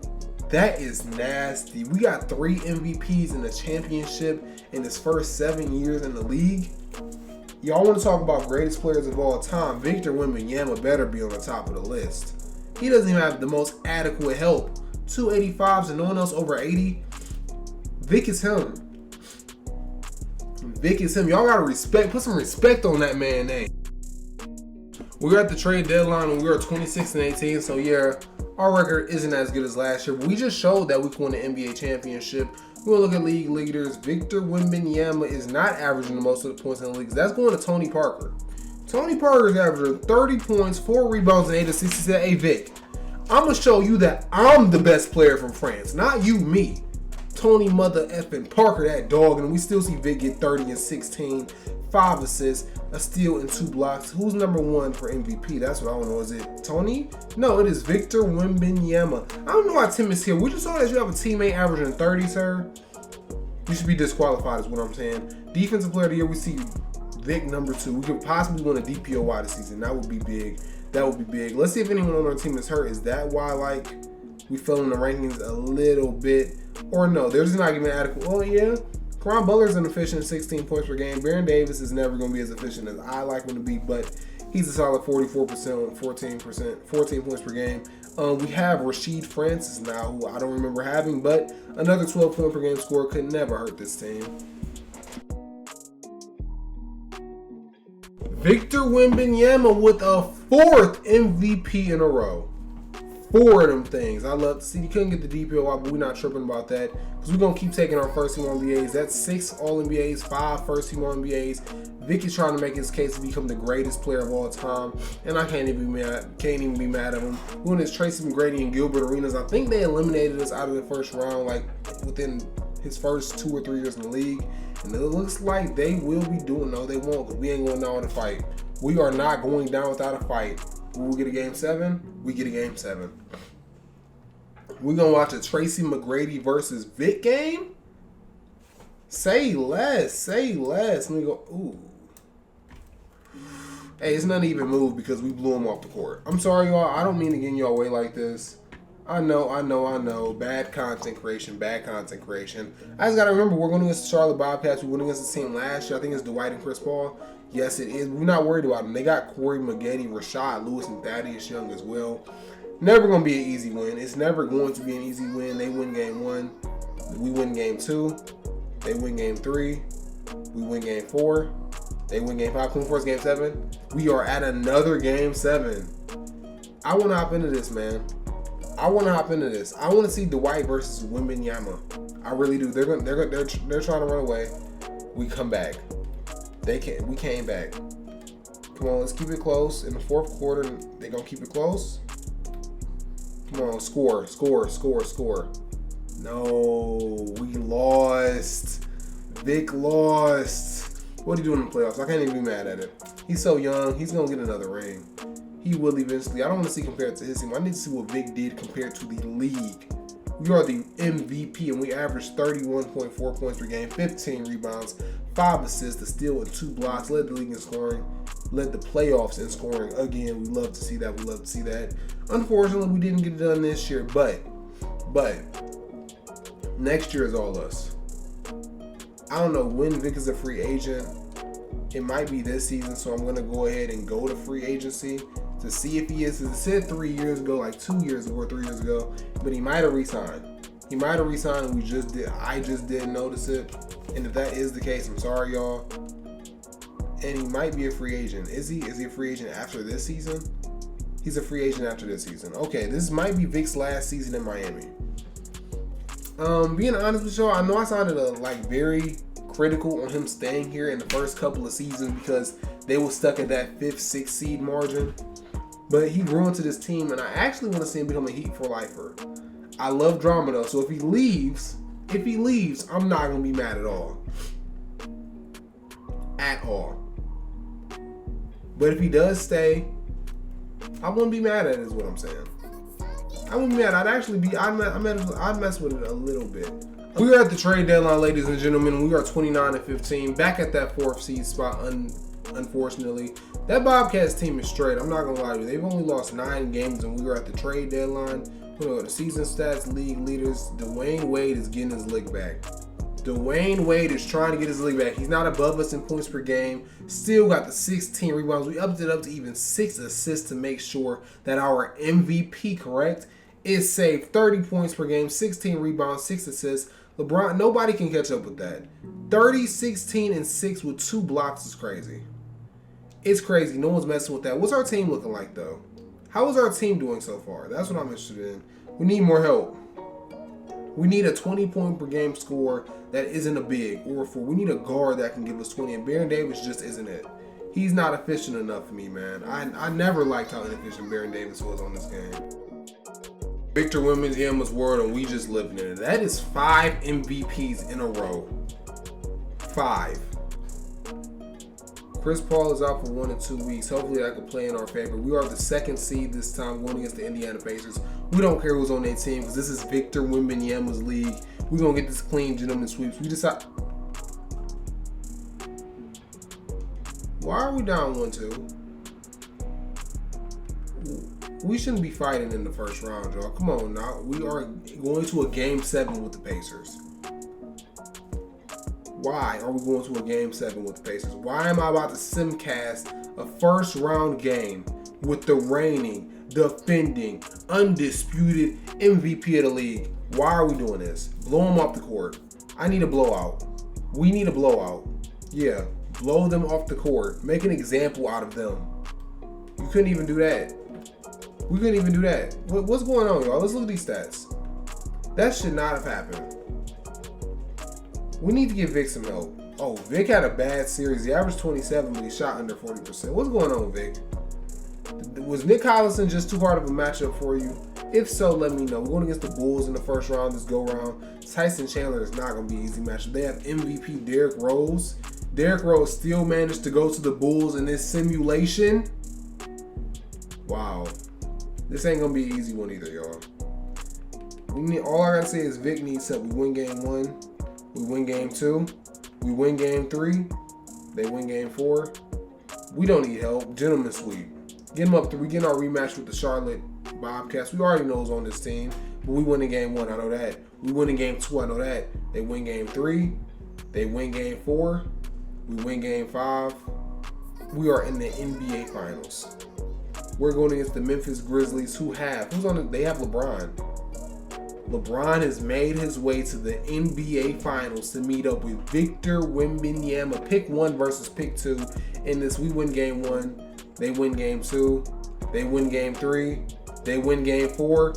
Speaker 1: that is nasty. We got 3 MVPs in the championship in his first 7 years in the league. Y'all want to talk about greatest players of all time? Victor Wembanyama better be on the top of the list. He doesn't even have the most adequate help. 285s and no one else over 80. Vic is him. Vic is him. Y'all gotta put some respect on that man's name. We're at the trade deadline and we are 26 and 18. So yeah, our record isn't as good as last year, but we just showed that we can win the NBA championship. We'll look at league leaders. Victor Wembanyama is not averaging the most of the points in the league. That's going to Tony Parker. Tony Parker's averaging 30 points, 4 rebounds, and 8 assists. He said, hey, Vic, I'm going to show you that I'm the best player from France. Not you, me. Tony mother effing Parker, that dog. And we still see Vic get 30 and 16, 5 assists, a steal, and 2 blocks. Who's number 1 for MVP? That's what I want to know. Is it Tony? No, it is Victor Wembanyama. I don't know why Tim is here. We just saw that you have a teammate averaging 30, sir. You should be disqualified is what I'm saying. Defensive player of the year, we see Vic number 2. We could possibly win a DPOY this season. That would be big. That would be big. Let's see if anyone on our team is hurt. Is that why, like, we fell in the rankings a little bit? Or no, they're just not giving adequate. Oh, yeah. Caron Butler's an efficient 16 points per game. Baron Davis is never going to be as efficient as I like him to be, but he's a solid 44%, 14 points per game. We have Rasheed Francis now, who I don't remember having, but another 12 point per game score could never hurt this team. Victor Wembanyamma with a 4th MVP in a row. 4 of them things. I love to see. You couldn't get the DPOY, but we're not tripping about that because we're going to keep taking our first team All-NBAs. That's 6 All-NBAs, 5 first team All-NBAs. Vic is trying to make his case to become the greatest player of all time, and I can't even be mad at him. When it's Tracy McGrady and Gilbert Arenas, I think they eliminated us out of the first round like within his first 2 or 3 years in the league, and it looks like they will be doing. No, they won't, because we ain't going down with a fight. We are not going down without a fight. Will we get a game 7? We get a game 7. We're going to watch a Tracy McGrady versus Vic game? Say less. Say less. Let me go. Ooh. Hey, it's not even moved because we blew him off the court. I'm sorry, y'all. I don't mean to get in y'all way like this. I know. Bad content creation. I just got to remember, we're going against the Charlotte Bobcats. We went against the team last year. I think it's Dwight and Chris Paul. Yes, it is. We're not worried about them. They got Corey Maggette, Rashad Lewis, and Thaddeus Young as well. Never going to be an easy win. It's never going to be an easy win. They win game 1. We win game 2. They win game 3. We win game 4. They win game 5. Clean Force game 7. We are at another game 7. I want to hop into this, man. I want to see Dwight versus Wembanyamma. I really do. They're trying to run away. We come back. We came back. Come on, let's keep it close. In the 4th quarter, they're going to keep it close. Come on, score. No, we lost. Vic lost. What are you doing in the playoffs? I can't even be mad at it. He's so young. He's going to get another ring. He will eventually. I don't want to see compared to his team. I need to see what Vic did compared to the league. We are the MVP, and we averaged 31.4 points per game, 15 rebounds, 5 assists, a steal, and 2 blocks. Led the league in scoring, led the playoffs in scoring. Again, we love to see that. Unfortunately, we didn't get it done this year, but next year is all us. I don't know when Vic is a free agent. It might be this season, so I'm going to go ahead and go to free agency to see if he is. It said 3 years ago, like 2 years ago or 3 years ago, but he might have resigned. And I just didn't notice it. And if that is the case, I'm sorry, y'all. And he might be a free agent. Is he a free agent after this season? He's a free agent after this season. Okay, this might be Vic's last season in Miami. Being honest with y'all, I know I sounded very critical on him staying here in the first couple of seasons because they were stuck at that 5th, 6th seed margin. But he grew into this team, and I actually want to see him become a Heat for lifer. I love drama though, so if he leaves, I'm not gonna be mad at all. But if he does stay, I wouldn't be mad at it, is what I'm saying. I wouldn't be mad. I'd mess with it a little bit. We are at the trade deadline, ladies and gentlemen. We are 29-15, back at that 4th seed spot. Unfortunately, that Bobcats team is straight. I'm not gonna lie to you. They've only lost 9 games, and we were at the trade deadline. The season stats, league leaders. Dwayne Wade is getting his lick back. Dwayne Wade is trying to get his league back. He's not above us in points per game. Still got the 16 rebounds. We upped it up to even 6 assists to make sure that our MVP, correct, is saved. 30 points per game, 16 rebounds, 6 assists. LeBron, nobody can catch up with that. 30, 16, and 6 with 2 blocks is crazy. It's crazy. No one's messing with that. What's our team looking like, though? How is our team doing so far? That's what I'm interested in. We need more help. We need a 20-point per game score that isn't a big or a 4. We need a guard that can give us 20, and Baron Davis just isn't it. He's not efficient enough for me, man. I never liked how inefficient Baron Davis was on this game. Victor Wembanyama's word, and we just living in it. That is 5 MVPs in a row. 5. Chris Paul is out for 1 to 2 weeks. Hopefully that could play in our favor. We are the 2nd seed this time, going against the Indiana Pacers. We don't care who's on their team because this is Victor Wembanyama's league. We're going to get this clean gentleman sweeps. Why are we down 1-2? We shouldn't be fighting in the first round, y'all. Come on now. We are going to a game 7 with the Pacers. Why are we going to a game 7 with the Pacers? Why am I about to simcast a first round game with the reigning, defending, undisputed MVP of the league? Why are we doing this? Blow him off the court. I need a blowout. We need a blowout. Yeah, blow them off the court, make an example out of them. You couldn't even do that. We couldn't even do that. What's going on, y'all? Let's look at these stats. That should not have happened. We need to give Vic some help. Oh, Vic had a bad series. He averaged 27, but he shot under 40%. What's going on, Vic? Was Nick Collison just too hard of a matchup for you? If so, let me know. We're going against the Bulls in the first round, this go-round. Tyson Chandler is not going to be an easy matchup. They have MVP Derrick Rose. Derrick Rose still managed to go to the Bulls in this simulation. Wow. This ain't going to be an easy one either, y'all. All I got to say is Vic needs help. We win game 1. We win game 2. We win game 3. They win game 4. We don't need help. Gentlemen sweep. Get them up 3. We get our rematch with the Charlotte Bobcats. We already know who's on this team. But we win in game 1. I know that. We win in game 2. I know that. They win game 3. They win game 4. We win game 5. We are in the NBA Finals. We're going against the Memphis Grizzlies, who have they have LeBron. LeBron has made his way to the NBA Finals to meet up with Victor Wembanyamma. Pick 1 versus pick 2. In this, we win game 1. They win game 2. They win game 3. They win game 4.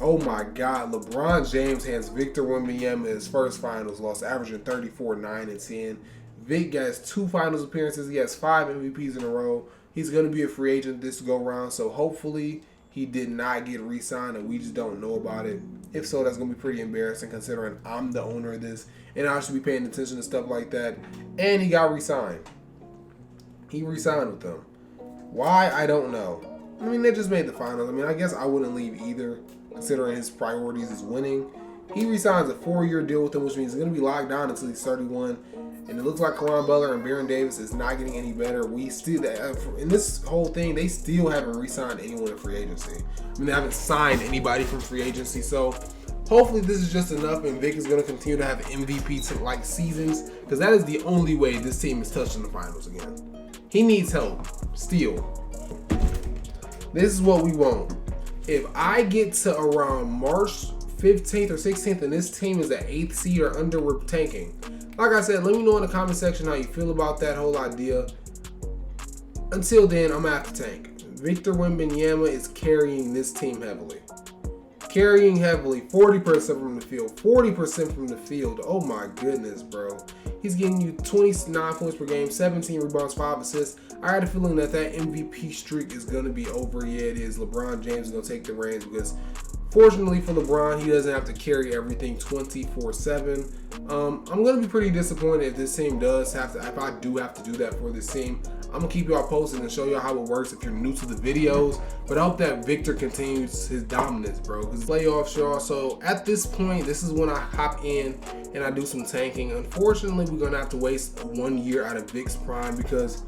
Speaker 1: Oh my God. LeBron James has Victor Wembanyamma in his first finals loss, averaging 34, 9, and 10. Vic has 2 finals appearances. He has 5 MVPs in a row. He's going to be a free agent this go round. So hopefully he did not get re-signed and we just don't know about it. If so, that's going to be pretty embarrassing considering I'm the owner of this and I should be paying attention to stuff like that. And he got re-signed. He re-signed with them. Why? I don't know. I mean, they just made the finals. I mean, I guess I wouldn't leave either considering his priorities is winning. He re-signs a 4-year deal with them, which means he's going to be locked down until he's 31. And it looks like Caron Butler and Baron Davis is not getting any better. We still, in this whole thing, they still haven't re-signed anyone in free agency. I mean, they haven't signed anybody from free agency. So hopefully this is just enough and Vic is going to continue to have MVP-like seasons because that is the only way this team is touching the finals again. He needs help still. This is what we want. If I get to around March 15th or 16th and this team is the 8th seed or under, we're tanking. Like I said, let me know in the comment section how you feel about that whole idea. Until then, I'm going to have to tank. Victor Wembanyamma is carrying this team heavily. Carrying heavily, 40% from the field. 40% from the field. Oh my goodness, bro. He's getting you 29 points per game, 17 rebounds, 5 assists. I had a feeling that MVP streak is going to be over. Yeah, it is. LeBron James is going to take the reins because fortunately for LeBron, he doesn't have to carry everything 24/7. I'm going to be pretty disappointed if this team does have to, if I do have to do that for this team. I'm going to keep y'all posted and show y'all how it works if you're new to the videos. But I hope that Victor continues his dominance, bro. Because playoffs, y'all. So at this point, this is when I hop in and I do some tanking. Unfortunately, we're going to have to waste 1 year out of Vic's prime because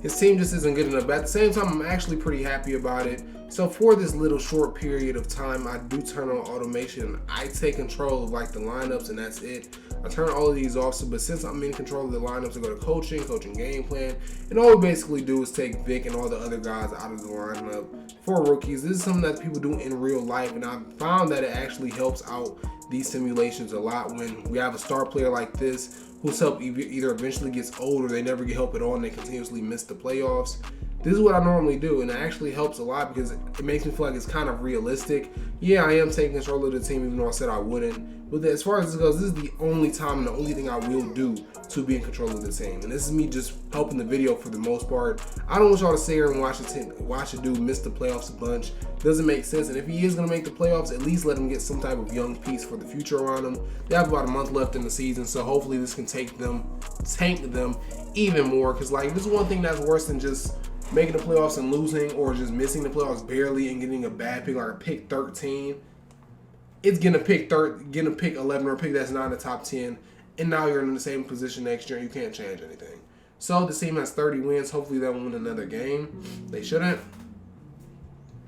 Speaker 1: his team just isn't good enough. But at the same time, I'm actually pretty happy about it. So for this little short period of time, I do turn on automation. I take control of like the lineups and that's it. I turn all of these off. So, but since I'm in control of the lineups, I go to coaching game plan. And all we basically do is take Vic and all the other guys out of the lineup for rookies. This is something that people do in real life. And I've found that it actually helps out these simulations a lot when we have a star player like this whose help either eventually gets old or they never get help at all and they continuously miss the playoffs. This is what I normally do, and it actually helps a lot because it makes me feel like it's kind of realistic. Yeah, I am taking control of the team even though I said I wouldn't. But as far as this goes, this is the only time and the only thing I will do to be in control of the team. And this is me just helping the video for the most part. I don't want y'all to sit here and watch a dude miss the playoffs a bunch. Doesn't make sense. And if he is going to make the playoffs, at least let him get some type of young piece for the future around him. They have about a month left in the season, so hopefully this can tank them even more. Because like this is one thing that's worse than just making the playoffs and losing or just missing the playoffs barely and getting a bad pick like a pick 13. It's getting a pick 11 or a pick that's not in the top 10, and now you're in the same position next year and you can't change anything. So the team has 30 wins. Hopefully they'll win another game. They shouldn't.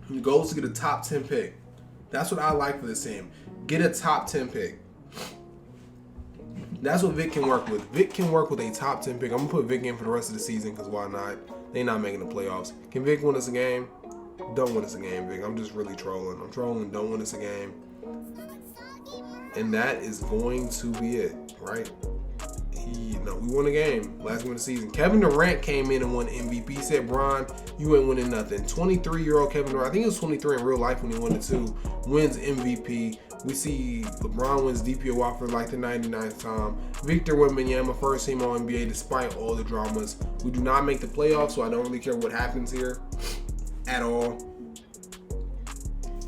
Speaker 1: The goal is to get a top 10 pick. That's what I like for this team. Get a top 10 pick. That's what Vic can work with. Vic can work with a top 10 pick. I'm going to put Vic in for the rest of the season because why not? They're not making the playoffs. Can Vic win us a game? Don't win us a game, Vic. I'm just really trolling. I'm trolling. Don't win us a game. And that is going to be it, right? No, We won a game last game of the season. Kevin Durant came in and won MVP. He said, Bron, you ain't winning nothing. 23-year-old Kevin Durant, I think he was 23 in real life when he won it too, wins MVP. We see LeBron wins DPOY for like the 99th time. Victor Wembanyamma, first team All-NBA despite all the dramas. We do not make the playoffs, so I don't really care what happens here at all.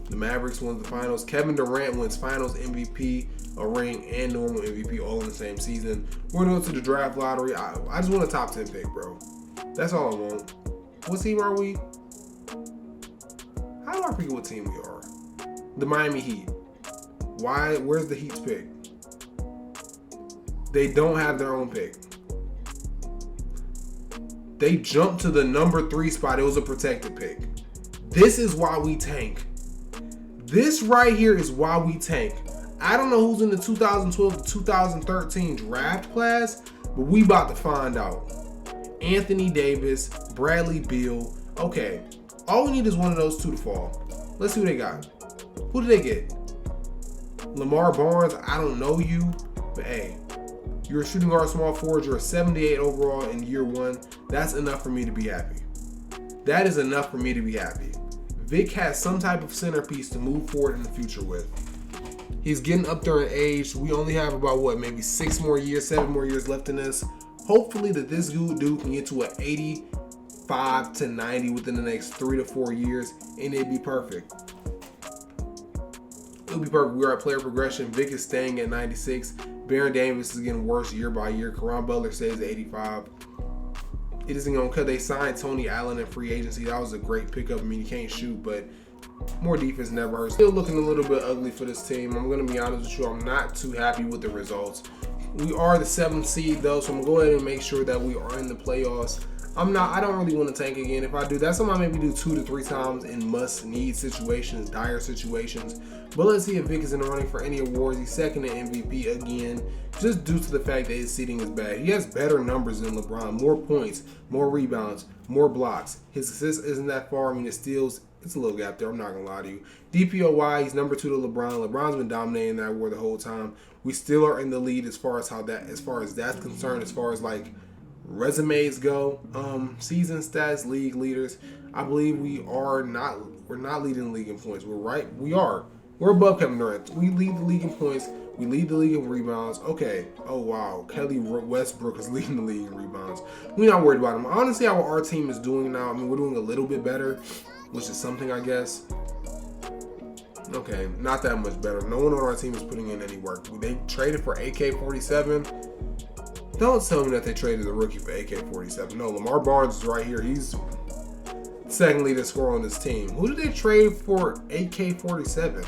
Speaker 1: The Mavericks wins the finals. Kevin Durant wins finals MVP, a ring, and normal MVP all in the same season. We're going to the draft lottery. I just want a top 10 pick, bro. That's all I want. What team are we? How do I forget what team we are? The Miami Heat. Why? Where's the Heat's pick? They don't have their own pick. They jumped to the number 3 spot. It was a protected pick. This is why we tank. This right here is why we tank. I don't know who's in the 2012 to 2013 draft class, but we about to find out. Anthony Davis, Bradley Beal. Okay, all we need is one of those two to fall. Let's see who they got. Who did they get? Lamar Barnes, I don't know you, but hey, you're a shooting guard, small forward. You're a 78 overall in year 1. That's enough for me to be happy. That is enough for me to be happy. Vic has some type of centerpiece to move forward in the future with. He's getting up there in age. We only have about, maybe 7 more years left in this. Hopefully that this dude can get to an 85 to 90 within the next 3 to 4 years, and it'd be perfect. It'll be perfect. We're at player progression. Vic is staying at 96. Baron Davis is getting worse year by year. Caron Butler stays at 85. It isn't going to cut. They signed Tony Allen in free agency. That was a great pickup. I mean, he can't shoot, but more defense never hurts. Still looking a little bit ugly for this team. I'm going to be honest with you. I'm not too happy with the results. We are the 7th seed, though, so I'm going to go ahead and make sure that we are in the playoffs. I don't really want to tank again. If I do, that's something I maybe do 2 to 3 times in must-need situations, dire situations. But let's see if Vic is in the running for any awards. He's second in MVP again, just due to the fact that his seating is bad. He has better numbers than LeBron. More points, more rebounds, more blocks. His assists isn't that far. I mean, his steals, it's a little gap there. I'm not going to lie to you. DPOY, he's number 2 to LeBron. LeBron's been dominating that award the whole time. We still are in the lead as far as that's concerned, as far as like resumes go, season stats, league leaders. I believe we're not leading the league in points. We're above Kevin Durant. We lead the league in points. We lead the league in rebounds. Okay. Oh wow, Kelly Westbrook is leading the league in rebounds. We're not worried about him. Honestly, how our team is doing now, I mean, we're doing a little bit better, which is something, I guess. Okay, not that much better. No one on our team is putting in any work. They traded for AK-47. Don't tell me that they traded the rookie for AK-47. No, Lamar Barnes is right here. He's second leading scorer on this team. Who did they trade for AK-47?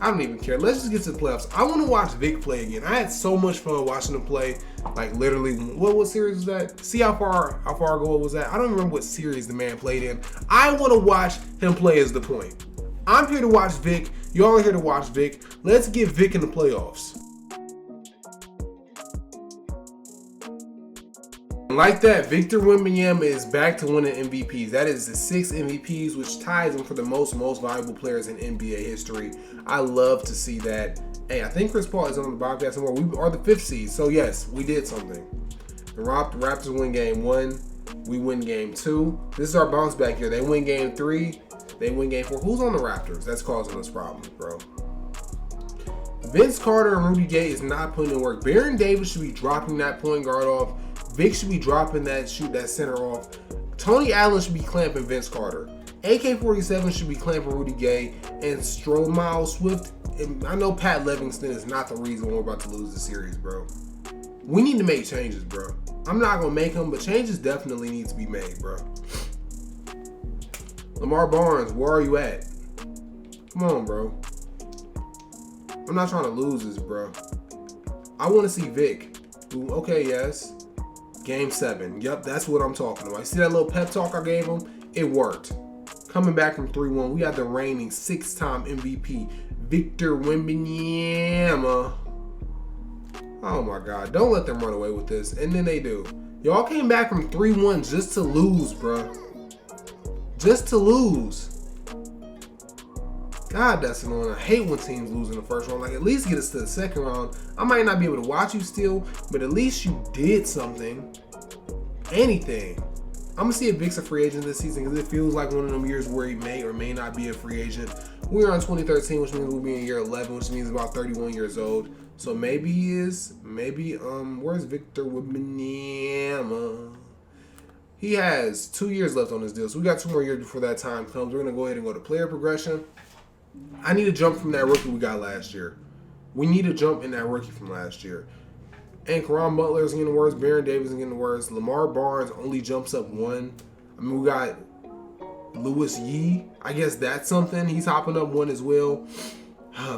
Speaker 1: I don't even care. Let's just get to the playoffs. I want to watch Vic play again. I had so much fun watching him play. Like literally, what series was that? See how far ago it was that? I don't remember what series the man played in. I want to watch him play as the point. I'm here to watch Vic. Y'all are here to watch Vic. Let's get Vic in the playoffs. Like that, Victor Wembanyamma is back to winning MVPs. That is the 6 MVPs, which ties him for the most valuable players in NBA history. I love to see that. Hey, I think Chris Paul is on the podcast somewhere. We are the 5th seed, so yes, we did something. The Raptors win game 1. We win game 2. This is our bounce back here. They win game 3. They win game 4. Who's on the Raptors? That's causing us problems, bro. Vince Carter and Rudy Gay is not putting in work. Baron Davis should be dropping that point guard off. Vic should be dropping that center off. Tony Allen should be clamping Vince Carter. AK-47 should be clamping Rudy Gay. And Miles Swift. And I know Pat Livingston is not the reason we're about to lose the series, bro. We need to make changes, bro. I'm not going to make them, but changes definitely need to be made, bro. Lamar Barnes, where are you at? Come on, bro. I'm not trying to lose this, bro. I want to see Vic. Okay, yes. Game 7. Yep, that's what I'm talking about. You see that little pep talk I gave him? It worked. Coming back from 3-1, we had the reigning 6-time MVP, Victor Wembanyamma. Oh my God, don't let them run away with this. And then they do. Y'all came back from 3-1 just to lose, bro. Just to lose. God, that's annoying. I hate when teams lose in the first round. Like, at least get us to the second round. I might not be able to watch you still, but at least you did something. Anything. I'm going to see if Vic's a free agent this season because it feels like one of them years where he may or may not be a free agent. We're on 2013, which means we'll be in year 11, which means about 31 years old. So maybe he is. Maybe, where's Victor Wembanyamma? He has 2 years left on his deal, so we got 2 more years before that time comes. We're going to go ahead and go to player progression. I need to jump from that rookie we got last year. We need to jump in that rookie from last year. And Caron Butler is getting worse. Baron Davis is getting worse. Lamar Barnes only jumps up 1. I mean, we got Lewis Yee. I guess that's something. He's hopping up 1 as well.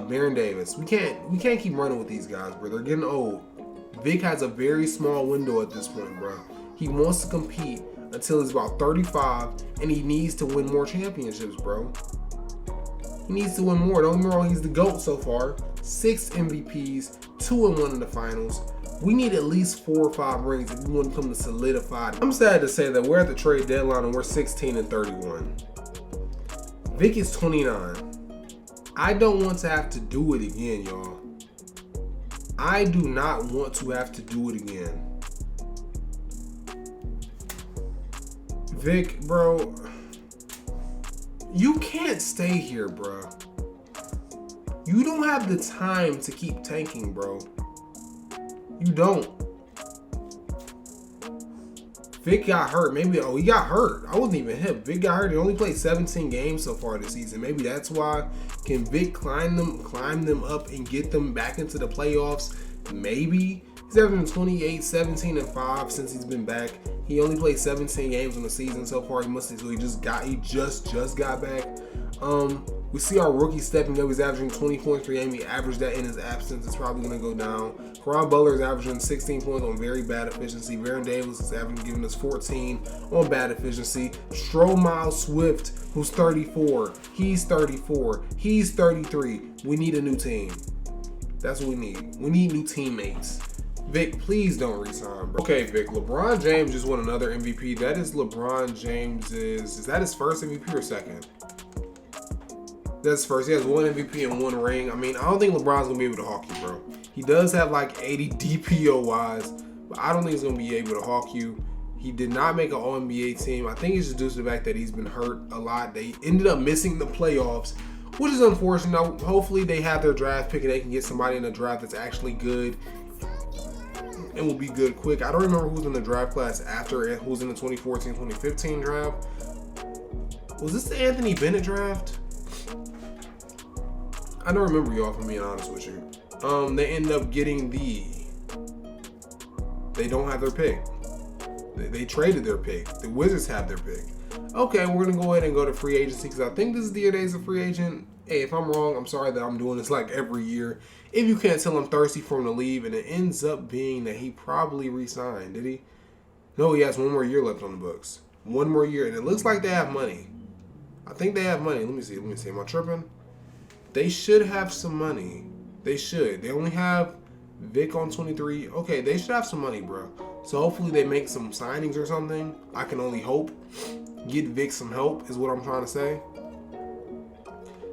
Speaker 1: Baron Davis. We can't keep running with these guys, bro. They're getting old. Vic has a very small window at this point, bro. He wants to compete until he's about 35, and he needs to win more championships, bro. He needs to win more. Don't get me wrong, he's the GOAT so far. 6 MVPs, 2-1 in the finals. We need at least 4 or 5 rings if we want to come to solidified. I'm sad to say that we're at the trade deadline and we're 16-31. Vic is 29. I don't want to have to do it again, y'all. I do not want to have to do it again. Vic, bro, you can't stay here, bro. You don't have the time to keep tanking, bro. You don't. Vic got hurt. Maybe, he got hurt. I wasn't even hip. Vic got hurt. He only played 17 games so far this season. Maybe that's why. Can Vic climb them up and get them back into the playoffs? Maybe. He's averaging 28, 17, and 5 since he's been back. He only played 17 games in the season so far. He just got back. We see our rookie stepping up. He's averaging 20 points per game. He averaged that in his absence. It's probably going to go down. Caron Butler is averaging 16 points on very bad efficiency. Baron Davis is giving us 14 on bad efficiency. Miles Swift, who's 34. He's 34. He's 33. We need a new team. That's what we need. We need new teammates. Vic, please don't resign, bro. Okay, Vic, LeBron James just won another MVP. That is LeBron James's, is that his first MVP or second? That's first. He has 1 MVP and 1 ring. I mean, I don't think LeBron's going to be able to hawk you, bro. He does have like 80 DPOYs, but I don't think he's going to be able to hawk you. He did not make an All-NBA team. I think it's just due to the fact that he's been hurt a lot. They ended up missing the playoffs, which is unfortunate. Now, hopefully they have their draft pick and they can get somebody in the draft that's actually good and will be good quick. I don't remember who's in the draft class after, who's in the 2014-2015 draft. Was this the Anthony Bennett draft? I don't remember, y'all, if I'm being honest with you. They end up getting they don't have their pick. They traded their pick. The Wizards have their pick. Okay, we're going to go ahead and go to free agency because I think this is the year that he's a free agent. Hey, if I'm wrong, I'm sorry that I'm doing this like every year. If you can't tell, I'm thirsty for him to leave, and it ends up being that he probably re-signed. Did he? No, he has 1 more year left on the books. 1 more year, and it looks like they have money. I think they have money. Let me see. Am I tripping? They should have some money. They should. They only have Vic on 23. Okay, they should have some money, bro. So hopefully they make some signings or something. I can only hope. Get Vic some help is what I'm trying to say.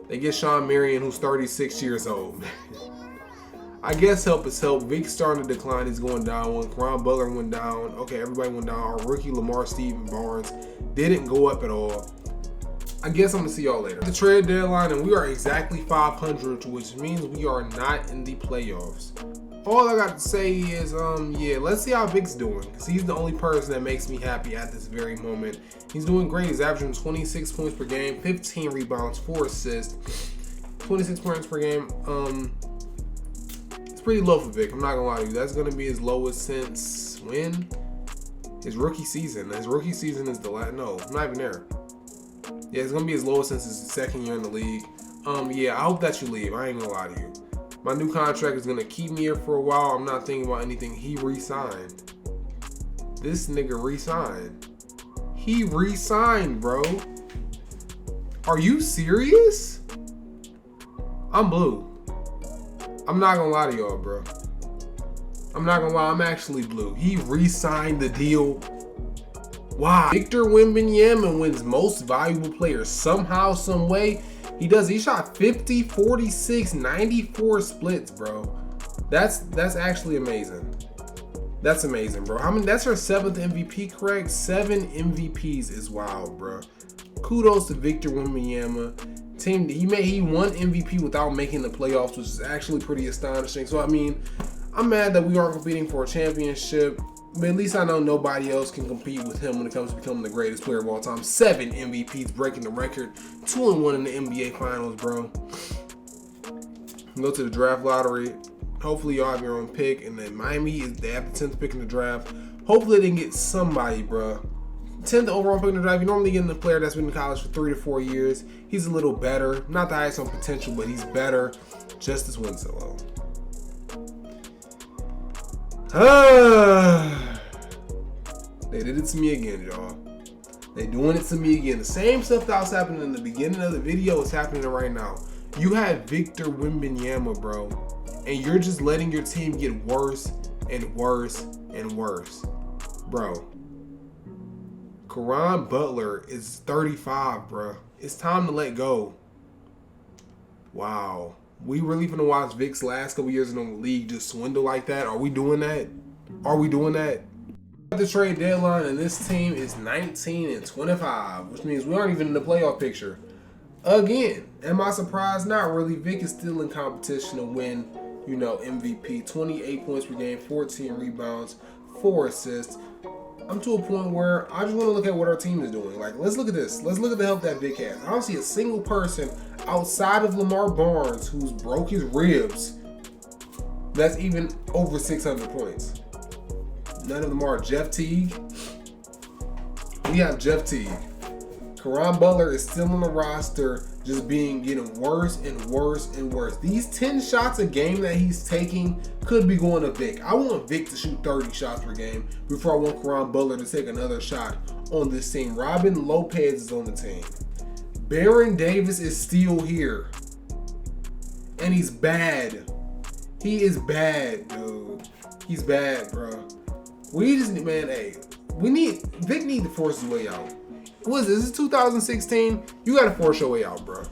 Speaker 1: They get Sean Marion, who's 36 years old. I guess help is help. Vic's starting to decline. He's going down. When Caron Butler went down. Okay, everybody went down. Our rookie Lamar Stephen Barnes didn't go up at all. I guess I'm going to see y'all later. The trade deadline, and we are exactly 500, which means we are not in the playoffs. All I got to say is, yeah, let's see how Vic's doing, because he's the only person that makes me happy at this very moment. He's doing great. He's averaging 26 points per game, 15 rebounds, 4 assists, 26 points per game. It's pretty low for Vic. I'm not going to lie to you. That's going to be his lowest since when? His rookie season. His rookie season is the last. No, I'm not even there. Yeah, it's going to be his lowest since his second year in the league. Yeah, I hope that you leave. I ain't going to lie to you. My new contract is going to keep me here for a while. I'm not thinking about anything. He re-signed. This nigga re-signed. He re-signed, bro. Are you serious? I'm blue. I'm not going to lie to y'all, bro. I'm not going to lie. I'm actually blue. He re-signed the deal. Wow. Victor Wembanyamma wins most valuable player somehow, some way. He does. He shot 50, 46, 94 splits, bro. That's actually amazing. That's amazing, bro. I mean, that's her 7th MVP, correct? 7 MVPs is wild, bro. Kudos to Victor Wembanyama. Team, he won MVP without making the playoffs, which is actually pretty astonishing. So I mean, I'm mad that we aren't competing for a championship, but at least I know nobody else can compete with him when it comes to becoming the greatest player of all time. 7 MVPs, breaking the record. 2-1 in the NBA Finals, bro. Go to the draft lottery. Hopefully y'all have your own pick, and then Miami they have the 10th pick in the draft. Hopefully they can get somebody, bro. 10th overall pick in the draft. You normally get a player that's been in college for 3 to 4 years. He's a little better, not the highest on potential, but he's better. Justice Winslow. They did it to me again, y'all. They doing it to me again. The same stuff that was happening in the beginning of the video is happening right now. You have Victor Wembanyama, bro, and you're just letting your team get worse and worse and worse, bro. Caron Butler is 35, bro. It's time to let go. Wow. We really finna watch Vic's last couple years in the league just swindle like that? Are we doing that? Are we doing that? The trade deadline, and this team is 19-25, which means we aren't even in the playoff picture. Again, am I surprised? Not really. Vic is still in competition to win, you know, MVP. 28 points per game, 14 rebounds, 4 assists. I'm to a point where I just want to look at what our team is doing. Like, let's look at this. Let's look at the help that Vic has. I don't see a single person outside of Lamar Barnes who's broke his ribs that's even over 600 points. None of them are. Jeff Teague. We have Jeff Teague. Caron Butler is still on the roster, just getting worse and worse and worse. These 10 shots a game that he's taking could be going to Vic. I want Vic to shoot 30 shots per game before I want Caron Butler to take another shot on this team. Robin Lopez is on the team. Baron Davis is still here. And he's bad. He is bad, dude. He's bad, bro. We just need, man, hey, Vic need to force his way out. What is this? This is 2016. You got to force your way out, bro.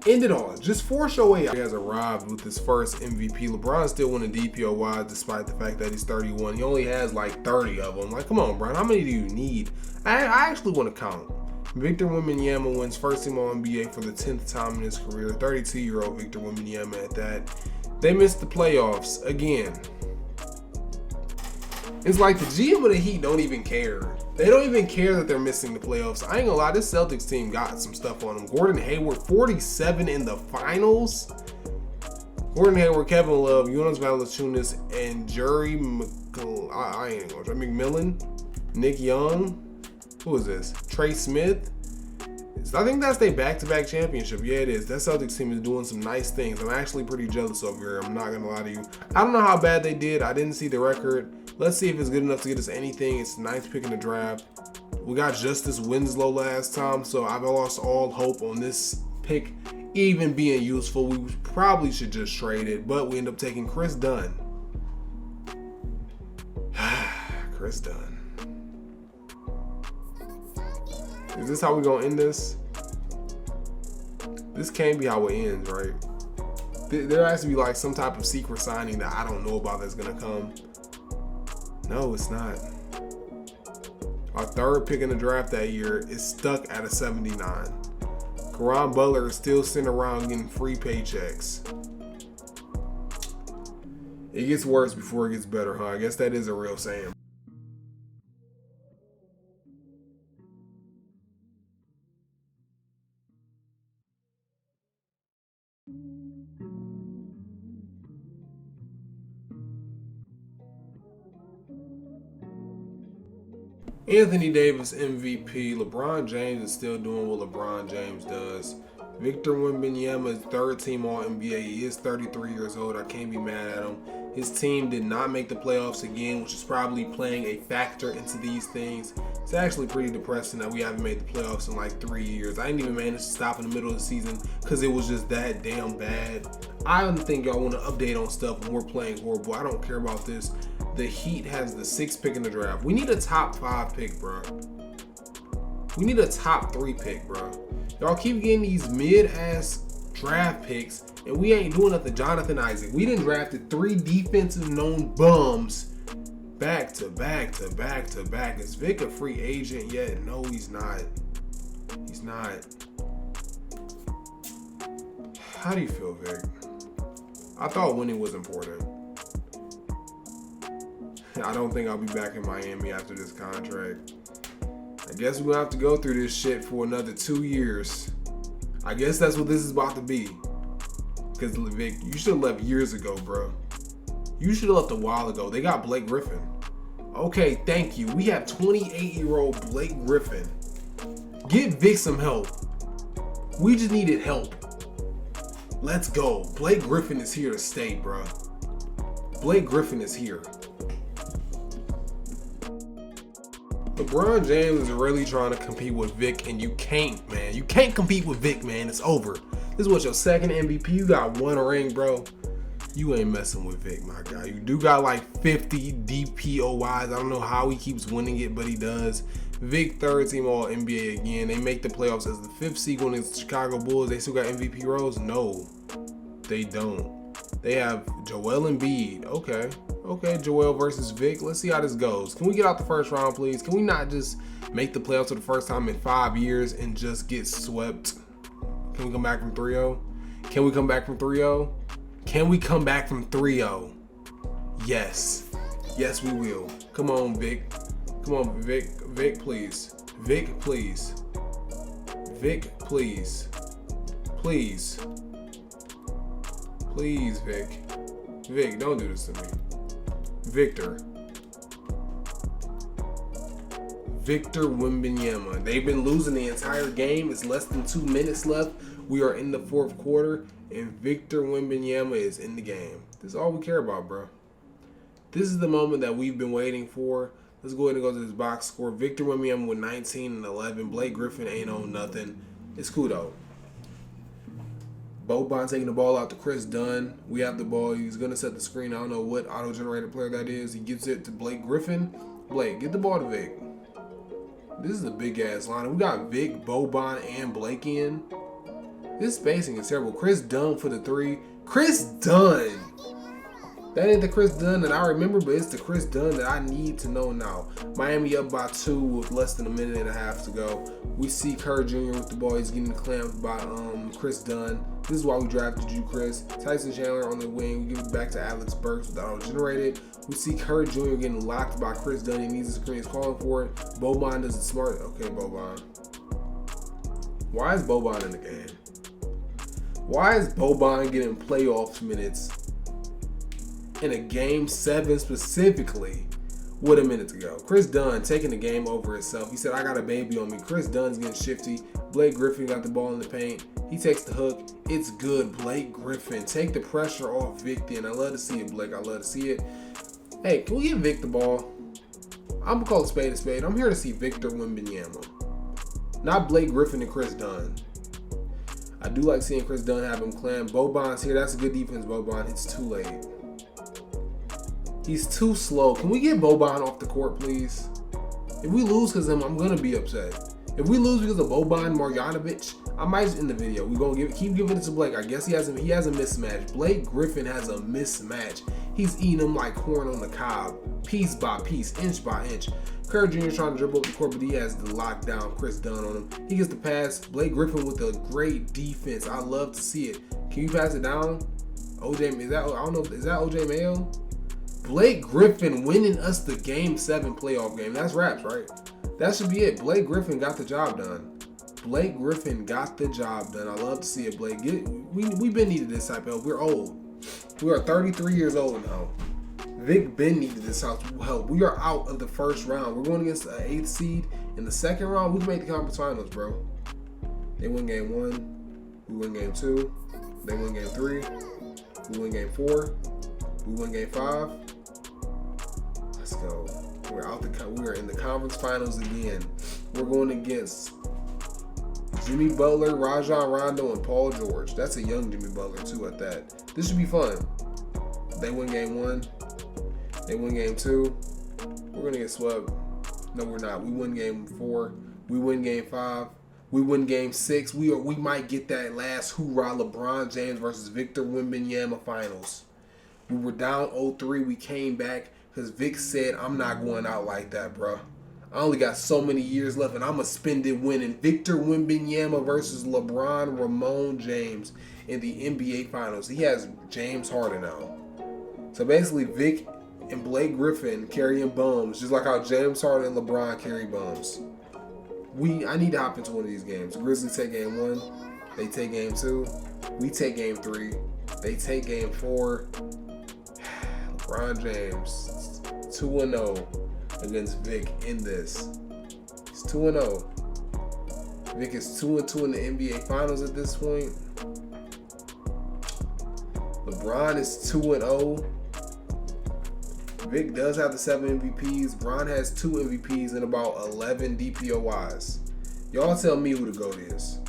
Speaker 1: End it all. Just force your way out. He has arrived with his first MVP. LeBron still winning DPOY despite the fact that he's 31. He only has like 30 of them. Like, come on, Brian. How many do you need? I actually want to count. Victor Wembanyama wins first team All-NBA for the 10th time in his career. 32-year-old Victor Wembanyama at that. They missed the playoffs again. It's like the GM of the Heat don't even care. They don't even care that they're missing the playoffs. I ain't gonna lie, this Celtics team got some stuff on them. Gordon Hayward, 47 in the finals. Gordon Hayward, Kevin Love, Jonas Valanciunas, and Jerry McMillan, Nick Young. Who is this? Trey Smith. I think that's their back-to-back championship. Yeah, it is. That Celtics team is doing some nice things. I'm actually pretty jealous over here. I'm not gonna lie to you. I don't know how bad they did. I didn't see the record. Let's see if it's good enough to get us anything. It's the 9th pick in the draft. We got Justice Winslow last time, so I've lost all hope on this pick even being useful. We probably should just trade it, but we end up taking Chris Dunn. Chris Dunn. Is this how we gonna end this? This can't be how it ends, right? There has to be like some type of secret signing that I don't know about that's gonna come. No, it's not. Our 3rd pick in the draft that year is stuck at a 79. Caron Butler is still sitting around getting free paychecks. It gets worse before it gets better, huh? I guess that is a real saying. Anthony Davis MVP. LeBron James is still doing what LeBron James does. Victor Wembanyama is 3rd team All-NBA. He is 33 years old. I can't be mad at him. His team did not make the playoffs again, which is probably playing a factor into these things. It's actually pretty depressing that we haven't made the playoffs in like 3 years. I didn't even manage to stop in the middle of the season because it was just that damn bad. I don't think y'all want to update on stuff when we're playing horrible. I don't care about this. The Heat has the 6th pick in the draft. We need a top 5 pick, bro. We need a top 3 pick, bro. Y'all keep getting these mid-ass draft picks, and we ain't doing nothing. Jonathan Isaac. We done drafted 3 defensive known bums back to back to back to back. Is Vic a free agent yet? No, he's not. He's not. How do you feel, Vic? I thought winning was important. I don't think I'll be back in Miami after this contract. I guess we're gonna have to go through this shit for another 2 years. I guess that's what this is about to be. Because, Vic, you should have left years ago, bro. You should have left a while ago. They got Blake Griffin. Okay, thank you. We have 28-year-old Blake Griffin. Get Vic some help. We just needed help. Let's go. Blake Griffin is here to stay, bro. Blake Griffin is here. LeBron James is really trying to compete with Vic, and you can't, man. You can't compete with Vic, man. It's over. This was your second MVP. You got 1 ring, bro. You ain't messing with Vic, my guy. You do got like 50 DPOYs. I don't know how he keeps winning it, but he does. Vic, 3rd team All NBA again. They make the playoffs as the 5th seed going against the Chicago Bulls. They still got MVP roles? No, they don't. They have Joel Embiid. Okay, Joel versus Vic. Let's see how this goes. Can we get out the first round, please? Can we not just make the playoffs for the first time in 5 years and just get swept? Can we come back from 3-0? Can we come back from 3-0? Can we come back from 3-0? Yes. Yes, we will. Come on, Vic. Come on, Vic. Vic, please. Vic, please. Vic, please. Please. Please, Vic. Vic, don't do this to me. Victor Wembanyamma. They've been losing the entire game. It's less than 2 minutes left. We are in the 4th quarter, and Victor Wembanyamma is in the game. This is all we care about, bro. This is the moment that we've been waiting for. Let's go ahead and go to this box score. Victor Wembanyamma with 19 and 11. Blake Griffin ain't on nothing. It's cool, though. Boban taking the ball out to Chris Dunn. We have the ball. He's going to set the screen. I don't know what auto-generated player that is. He gives it to Blake Griffin. Blake, get the ball to Vic. This is a big-ass line. We got Vic, Boban, and Blake in. This spacing is terrible. Chris Dunn for the 3. Chris Dunn. That ain't the Chris Dunn that I remember, but it's the Chris Dunn that I need to know now. Miami up by 2 with less than a minute and a half to go. We see Kerr Jr. with the ball. He's getting clamped by Chris Dunn. This is why we drafted you, Chris. Tyson Chandler on the wing. We give it back to Alex Burks with the auto-generated. We see Kerr Jr. getting locked by Chris Dunn. He needs a screen. He's calling for it. Boban does it smart. Okay, Boban. Why is Boban in the game? Why is Boban getting playoff minutes in a game 7 specifically with a minute to go? Chris Dunn taking the game over himself. He said, I got a baby on me. Chris Dunn's getting shifty. Blake Griffin got the ball in the paint. He takes the hook. It's good. Blake Griffin. Take the pressure off Vic then. I love to see it, Blake. I love to see it. Hey, can we give Vic the ball? I'm going to call it spade a spade. I'm here to see Victor Wembanyamma. Not Blake Griffin and Chris Dunn. I do like seeing Chris Dunn have him clam. Boban's here. That's a good defense, Boban. It's too late. He's too slow. Can we get Boban off the court, please? If we lose because of him, I'm going to be upset. If we lose because of Boban Marjanovic, I might just end the video. We're going to keep giving it to Blake. I guess he has a mismatch. Blake Griffin has a mismatch. He's eating them like corn on the cob. Piece by piece, inch by inch. Kerr Jr. trying to dribble up the court, but he has the lockdown Chris Dunn on him. He gets the pass. Blake Griffin with a great defense. I love to see it. Can you pass it down? OJ, is that OJ Mayo? Blake Griffin winning us the Game 7 playoff game. That's raps, right? That should be it. Blake Griffin got the job done. Blake Griffin got the job done. I love to see it, Blake. We've been needed this type of help. We're old. We are 33 years old now. Vic Ben needed this help. We are out of the first round. We're going against an 8th seed. In the second round, we can make the conference finals, bro. They win game 1. We win game 2. They win game 3. We win game 4. We win game 5. Let's go. We are in the conference finals again. We're going against Jimmy Butler, Rajon Rondo, and Paul George. That's a young Jimmy Butler too at that. This should be fun. They win game 1. They win game 2. We're gonna get swept. No, we're not. We win game 4. We win game 5. We win game 6. We might get that last hoorah LeBron James versus Victor Wembanyamma finals. We were down 0-3. We came back because Vic said, I'm not going out like that, bro. I only got so many years left, and I'm going to spend it winning. Victor Wembanyamma versus LeBron Ramon James in the NBA Finals. He has James Harden now. So basically, Vic and Blake Griffin carrying bums, just like how James Harden and LeBron carry bums. I need to hop into one of these games. Grizzlies take game 1. They take game 2. We take game 3. They take game 4. LeBron James 2-0 against Vic in this. He's 2-0. Vic is 2-2 in the NBA Finals at this point. LeBron is 2-0. Vic does have the 7 MVPs. Bron has 2 MVPs and about 11 DPOYs. Y'all tell me who the GOAT is.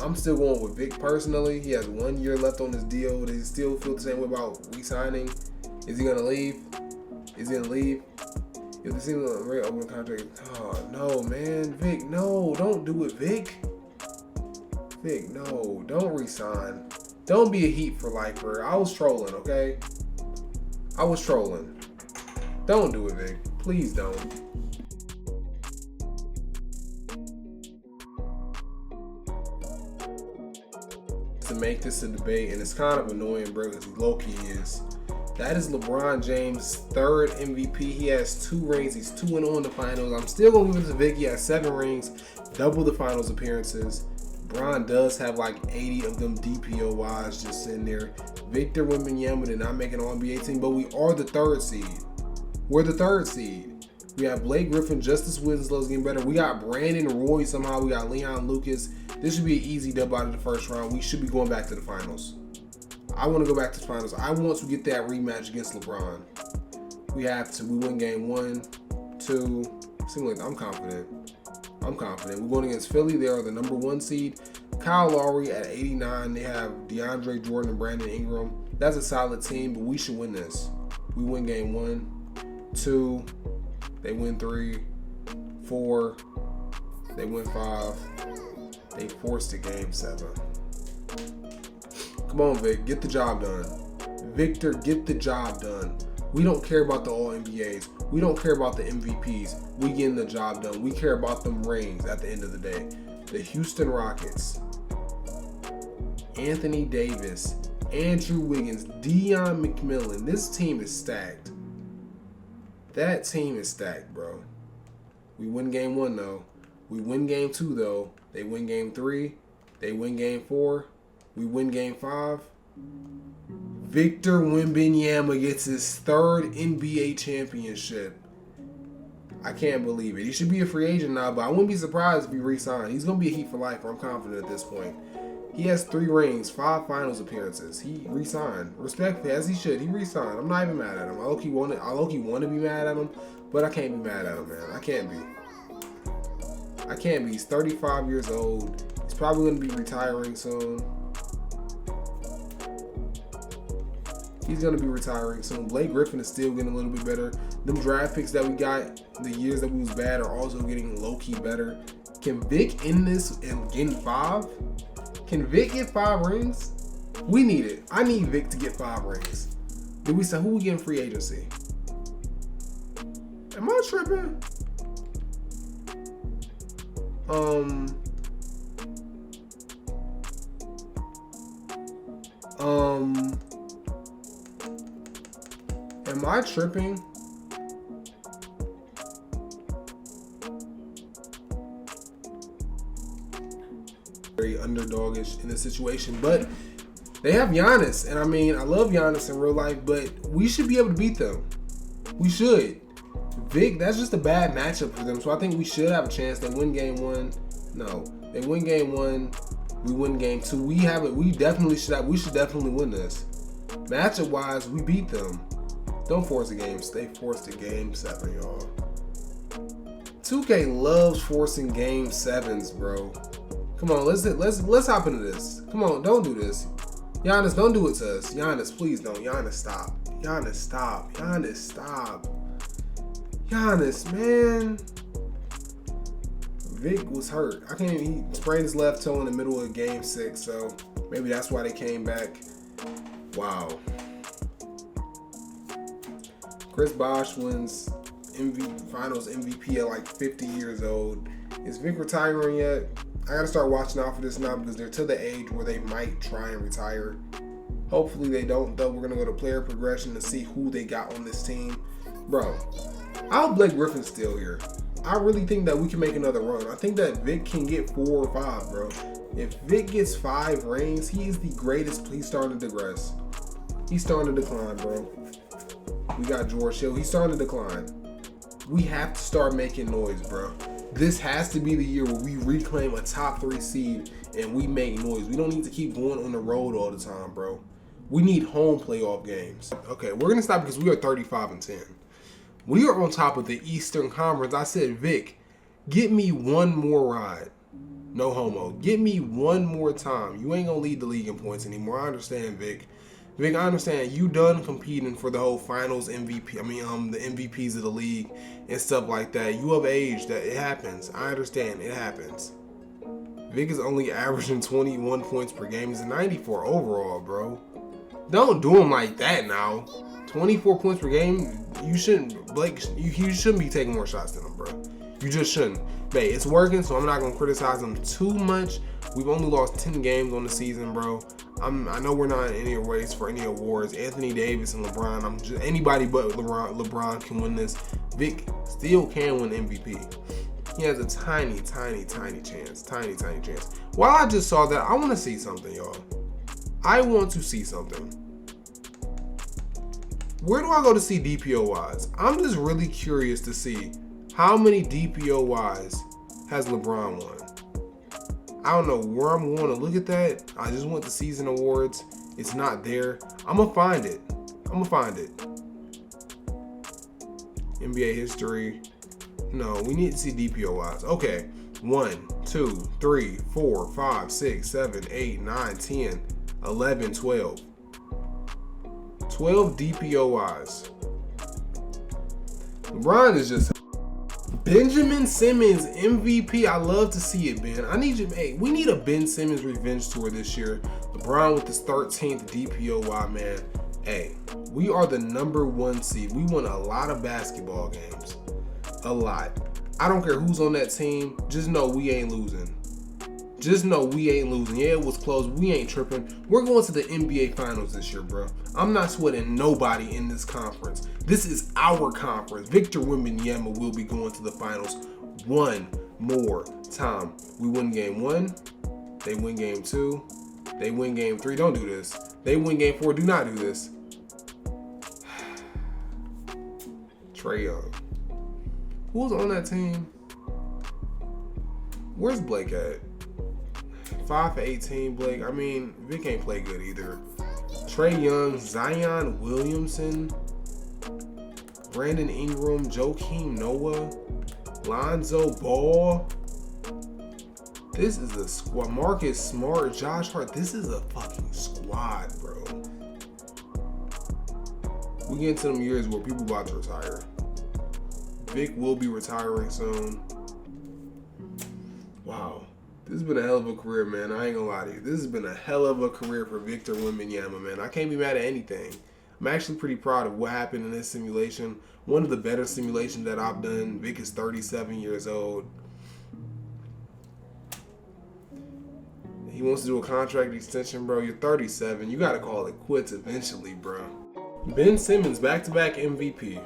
Speaker 1: I'm still going with Vic personally. He has 1 year left on his deal. Does he still feel the same way about re-signing? Is he going to leave? Is he going to leave? If the team is a very open contract. Oh, no, man. Vic, no. Don't do it, Vic. Vic, no. Don't re-sign. Don't be a Heat for lifer. I was trolling, okay? I was trolling. Don't do it, Vic. Please don't. To make this a debate, and it's kind of annoying, bro, because he low-key is. That is LeBron James' 3rd MVP. He has 2 rings. He's 2-0 in the finals. I'm still going to give it to Vic. He has 7 rings, double the finals appearances. Bron does have like 80 of them DPOYs just sitting there. Victor Wembanyama did not make an All-NBA team, but we are the 3rd seed. We're the 3rd seed. We have Blake Griffin, Justice Winslow's getting better. We got Brandon Roy somehow. We got Leon Lucas. This should be an easy dub out of the first round. We should be going back to the finals. I want to go back to the finals. I want to get that rematch against LeBron. We have to. We win game 1, 2. I'm confident. We're going against Philly. They are the number 1 seed. Kyle Lowry at 89. They have DeAndre Jordan and Brandon Ingram. That's a solid team, but we should win this. We win game 1. 2, they win 3, 4, they win 5, they forced to game 7. Come on, Vic, get the job done. Victor, get the job done. We don't care about the All-NBAs. We don't care about the MVPs. We getting the job done. We care about them rings at the end of the day. The Houston Rockets, Anthony Davis, Andrew Wiggins, Deion McMillan. This team is stacked. That team is stacked, bro. We win game 1, though. We win game 2, though. They win game 3. They win game 4. We win game 5. Victor Wembanyama gets his 3rd NBA championship. I can't believe it. He should be a free agent now, but I wouldn't be surprised if he re-signed. He's going to be a Heat for life, I'm confident at this point. He has 3 rings, 5 finals appearances. He re-signed. Respectfully, as he should. He re-signed. I'm not even mad at him. I low-key want to be mad at him, but I can't be mad at him, man. I can't be. He's 35 years old. He's probably going to be retiring soon. Blake Griffin is still getting a little bit better. Them draft picks that we got the years that we was bad are also getting low-key better. Can Vic end this and get 5? Can Vic get 5 rings? We need it. I need Vic to get 5 rings. Did we say who we getting free agency? Am I tripping? Am I tripping? Very underdogish in this situation, but they have Giannis, and I mean, I love Giannis in real life, but we should be able to beat them. We should. Vic, that's just a bad matchup for them, so I think we should have a chance. They win game 1. No, they win game 1. We win game 2. We have it. We definitely should have. We should definitely win this. Matchup wise, we beat them. Don't force the games. They forced a game 7, y'all. 2K loves forcing game 7s, bro. Come on, let's hop into this. Come on, don't do this. Giannis, don't do it to us. Giannis, please don't. Giannis, stop. Giannis, stop. Giannis, stop. Giannis, man. Vic was hurt. I can't even. He sprained his left toe in the middle of Game 6, so maybe that's why they came back. Wow. Chris Bosh wins Finals MVP at like 50 years old. Is Vic retiring yet? I gotta start watching out for this now because they're to the age where they might try and retire. Hopefully they don't, though. We're gonna go to player progression to see who they got on this team. Bro, I hope Blake Griffin's still here. I really think that we can make another run. I think that Vic can get 4 or 5, bro. If Vic gets 5 rings, he is the greatest. He's starting to digress. He's starting to decline, bro. We got George Hill. He's starting to decline. We have to start making noise, bro. This has to be the year where we reclaim a top 3 seed and we make noise. We don't need to keep going on the road all the time, bro. We need home playoff games. Okay, we're going to stop because we are 35-10. We are on top of the Eastern Conference. I said, Vic, get me one more ride. No homo. Get me one more time. You ain't going to lead the league in points anymore. I understand, Vic. Vic, I understand you done competing for the whole finals MVP. The MVPs of the league and stuff like that. You have aged. That it happens. I understand. It happens. Vic is only averaging 21 points per game. He's a 94 overall, bro. Don't do him like that now. 24 points per game. You shouldn't, Blake. You shouldn't be taking more shots than him, bro. You just shouldn't. But it's working, so I'm not gonna criticize him too much. We've only lost 10 games on the season, bro. I know we're not in any race for any awards. Anthony Davis and LeBron. Anybody but LeBron can win this. Vic still can win MVP. He has a tiny chance. Tiny chance. While I just saw that, I want to see something, y'all. I want to see something. Where do I go to see DPOYs? I'm just really curious to see how many DPOYs has LeBron won. I don't know where I'm going to look at that. I just went to season awards. It's not there. I'm going to find it. NBA history. No, we need to see DPOYs. Okay. 1, 2, 3, 4, 5, 6, 7, 8, 9, 10, 11, 12. 12 DPOYs. LeBron is just Benjamin Simmons MVP. I love to see it, Ben. I need you. Hey, we need a Ben Simmons revenge tour this year. LeBron with his 13th DPOY, man. Hey, we are the #1 seed. We won a lot of basketball games. A lot. I don't care who's on that team. Just know we ain't losing. Yeah, it was close. We ain't tripping. We're going to the NBA Finals this year, bro. I'm not sweating nobody in this conference. This is our conference. Victor Wembanyamma will be going to the finals one more time. We win game 1. They win game 2. They win game 3. Don't do this. They win game 4. Do not do this. Trae Young. Who's on that team? Where's Blake at? 5 for 18, Blake. I mean, Vic ain't play good either. Trae Young, Zion Williamson, Brandon Ingram, Joakim Noah, Lonzo Ball. This is a squad. Marcus Smart, Josh Hart. This is a fucking squad, bro. We get into them years where people about to retire. Vic will be retiring soon. Wow. This has been a hell of a career, man. I ain't gonna lie to you. This has been a hell of a career for Victor Wembanyama, man. I can't be mad at anything. I'm actually pretty proud of what happened in this simulation. One of the better simulations that I've done. Vic is 37 years old. He wants to do a contract extension, bro. You're 37. You gotta call it quits eventually, bro. Ben Simmons, back-to-back MVP.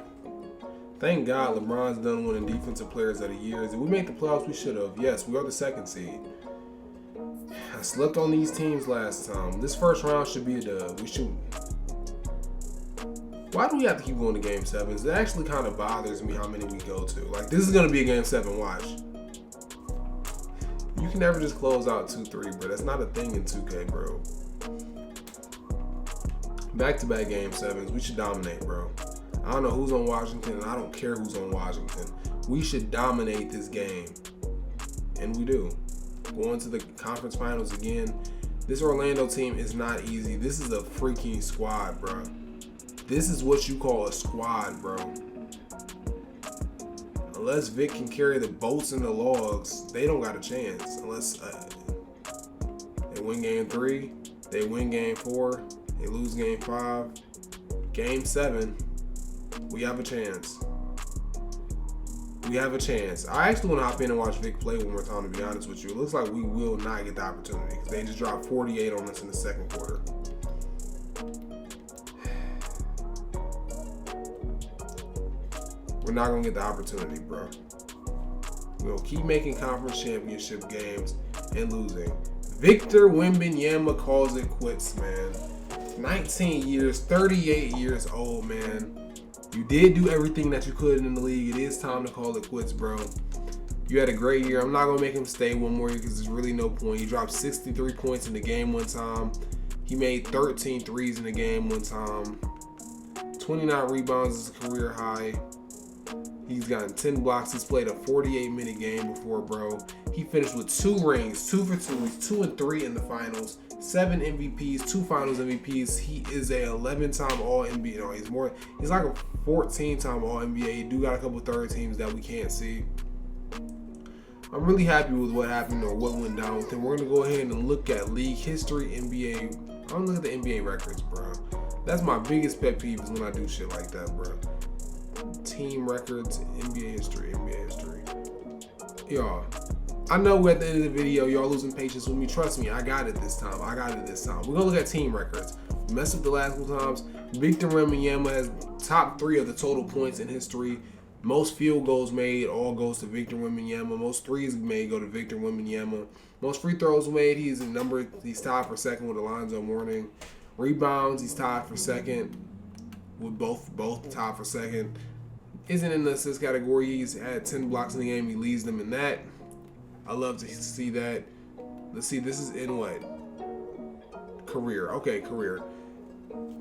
Speaker 1: Thank God LeBron's done winning Defensive Players of the Year. Did we make the playoffs? We should have. Yes, we are the 2nd seed. I slept on these teams last time. This first round should be a dub. We should. Why do we have to keep going to Game 7s? It actually kind of bothers me how many we go to. Like, this is going to be a Game 7 watch. You can never just close out 2-3, bro. That's not a thing in 2K, bro. Back-to-back Game 7s. We should dominate, bro. I don't know who's on Washington, and I don't care who's on Washington. We should dominate this game. And we do. Going to the conference finals again. This Orlando team is not easy. This is a freaking squad, bro. This is what you call a squad, bro. unless Vic can carry the boats and the logs, they don't got a chance. Unless they win game 3, they win game 4, they lose game 5, game 7, we have a chance. We have a chance. I actually want to hop in and watch Vic play one more time, to be honest with you. It looks like we will not get the opportunity. They just dropped 48 on us in the second quarter. We're not going to get the opportunity, bro. We'll keep making conference championship games and losing. Victor Wembanyamma calls it quits, man. 19 years, 38 years old, man. You did do everything that you could in the league. It is time to call it quits, bro. You had a great year. I'm not going to make him stay one more year because there's really no point. He dropped 63 points in the game one time. He made 13 threes in the game one time. 29 rebounds is a career high. He's gotten 10 blocks. He's played a 48-minute game before, bro. He finished with 2 rings, 2 for 2. He's 2-3 in the finals. 7 MVPs, 2 finals MVPs. He is a 11-time All-NBA. No, he's like a 14-time All-NBA. He do got a couple third teams that we can't see. I'm really happy with what happened or what went down with him. We're going to go ahead and look at league history, NBA. I'm going to look at the NBA records, bro. That's my biggest pet peeve is when I do shit like that, bro. Team records, NBA history. Y'all, I know at the end of the video, y'all losing patience with me. Trust me, I got it this time. We're going to look at team records. Messed up the last couple times. Victor Wembanyamma has top 3 of the total points in history. Most field goals made all goes to Victor Wembanyamma. Most threes made go to Victor Wembanyamma. Most free throws made, he's tied for second with Alonzo Mourning. Rebounds, he's tied for second with both tied for second. Isn't in the assist category. He's had 10 blocks in the game. He leads them in that. I love to see that. Let's see, this is in what? Career. Okay, career.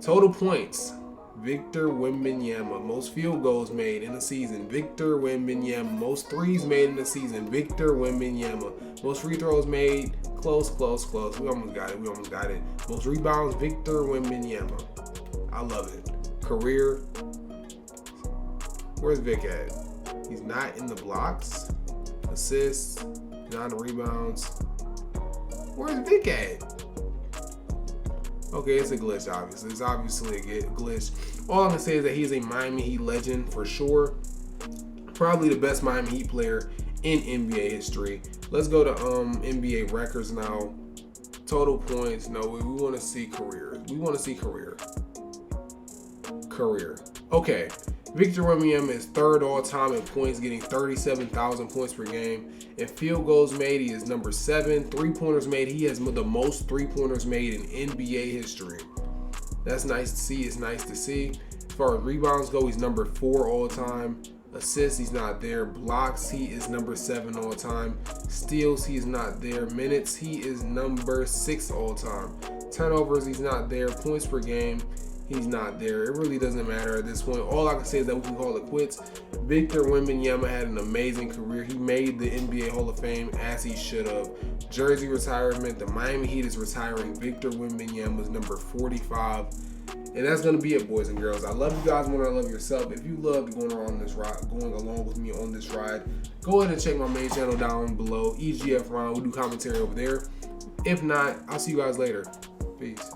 Speaker 1: Total points. Victor Wembanyamma. Most field goals made in the season. Victor Wembanyamma. Most threes made in the season. Victor Wembanyamma. Most free throws made. Close. We almost got it. Most rebounds. Victor Wembanyamma. I love it. Career. Where's Vic at? He's not in the blocks. Assists. Not in the rebounds. Where's Vic at? Okay, it's a glitch, obviously. It's obviously a glitch. All I'm going to say is that he's a Miami Heat legend for sure. Probably the best Miami Heat player in NBA history. Let's go to NBA records now. Total points. No, we want to see career. Career. Okay. Victor Wembanyamma is 3rd all-time in points, getting 37,000 points per game. In field goals made, he is number 7. 3-pointers made, he has the most 3-pointers made in NBA history. That's nice to see. It's nice to see. As far as rebounds go, he's number 4 all-time. Assists, he's not there. Blocks, he is number 7 all-time. Steals, he is not there. Minutes, he is number 6 all-time. Turnovers, he's not there. Points per game, he's not there. It really doesn't matter at this point. All I can say is that we can call it quits. Victor Wembanyamma had an amazing career. He made the NBA Hall of Fame as he should have. Jersey retirement. The Miami Heat is retiring Victor Wembanyamma's number 45. And that's going to be it, boys and girls. I love you guys more than I love yourself. If you loved going along with me on this ride, go ahead and check my main channel down below, EGF Ron. We'll do commentary over there. If not, I'll see you guys later. Peace.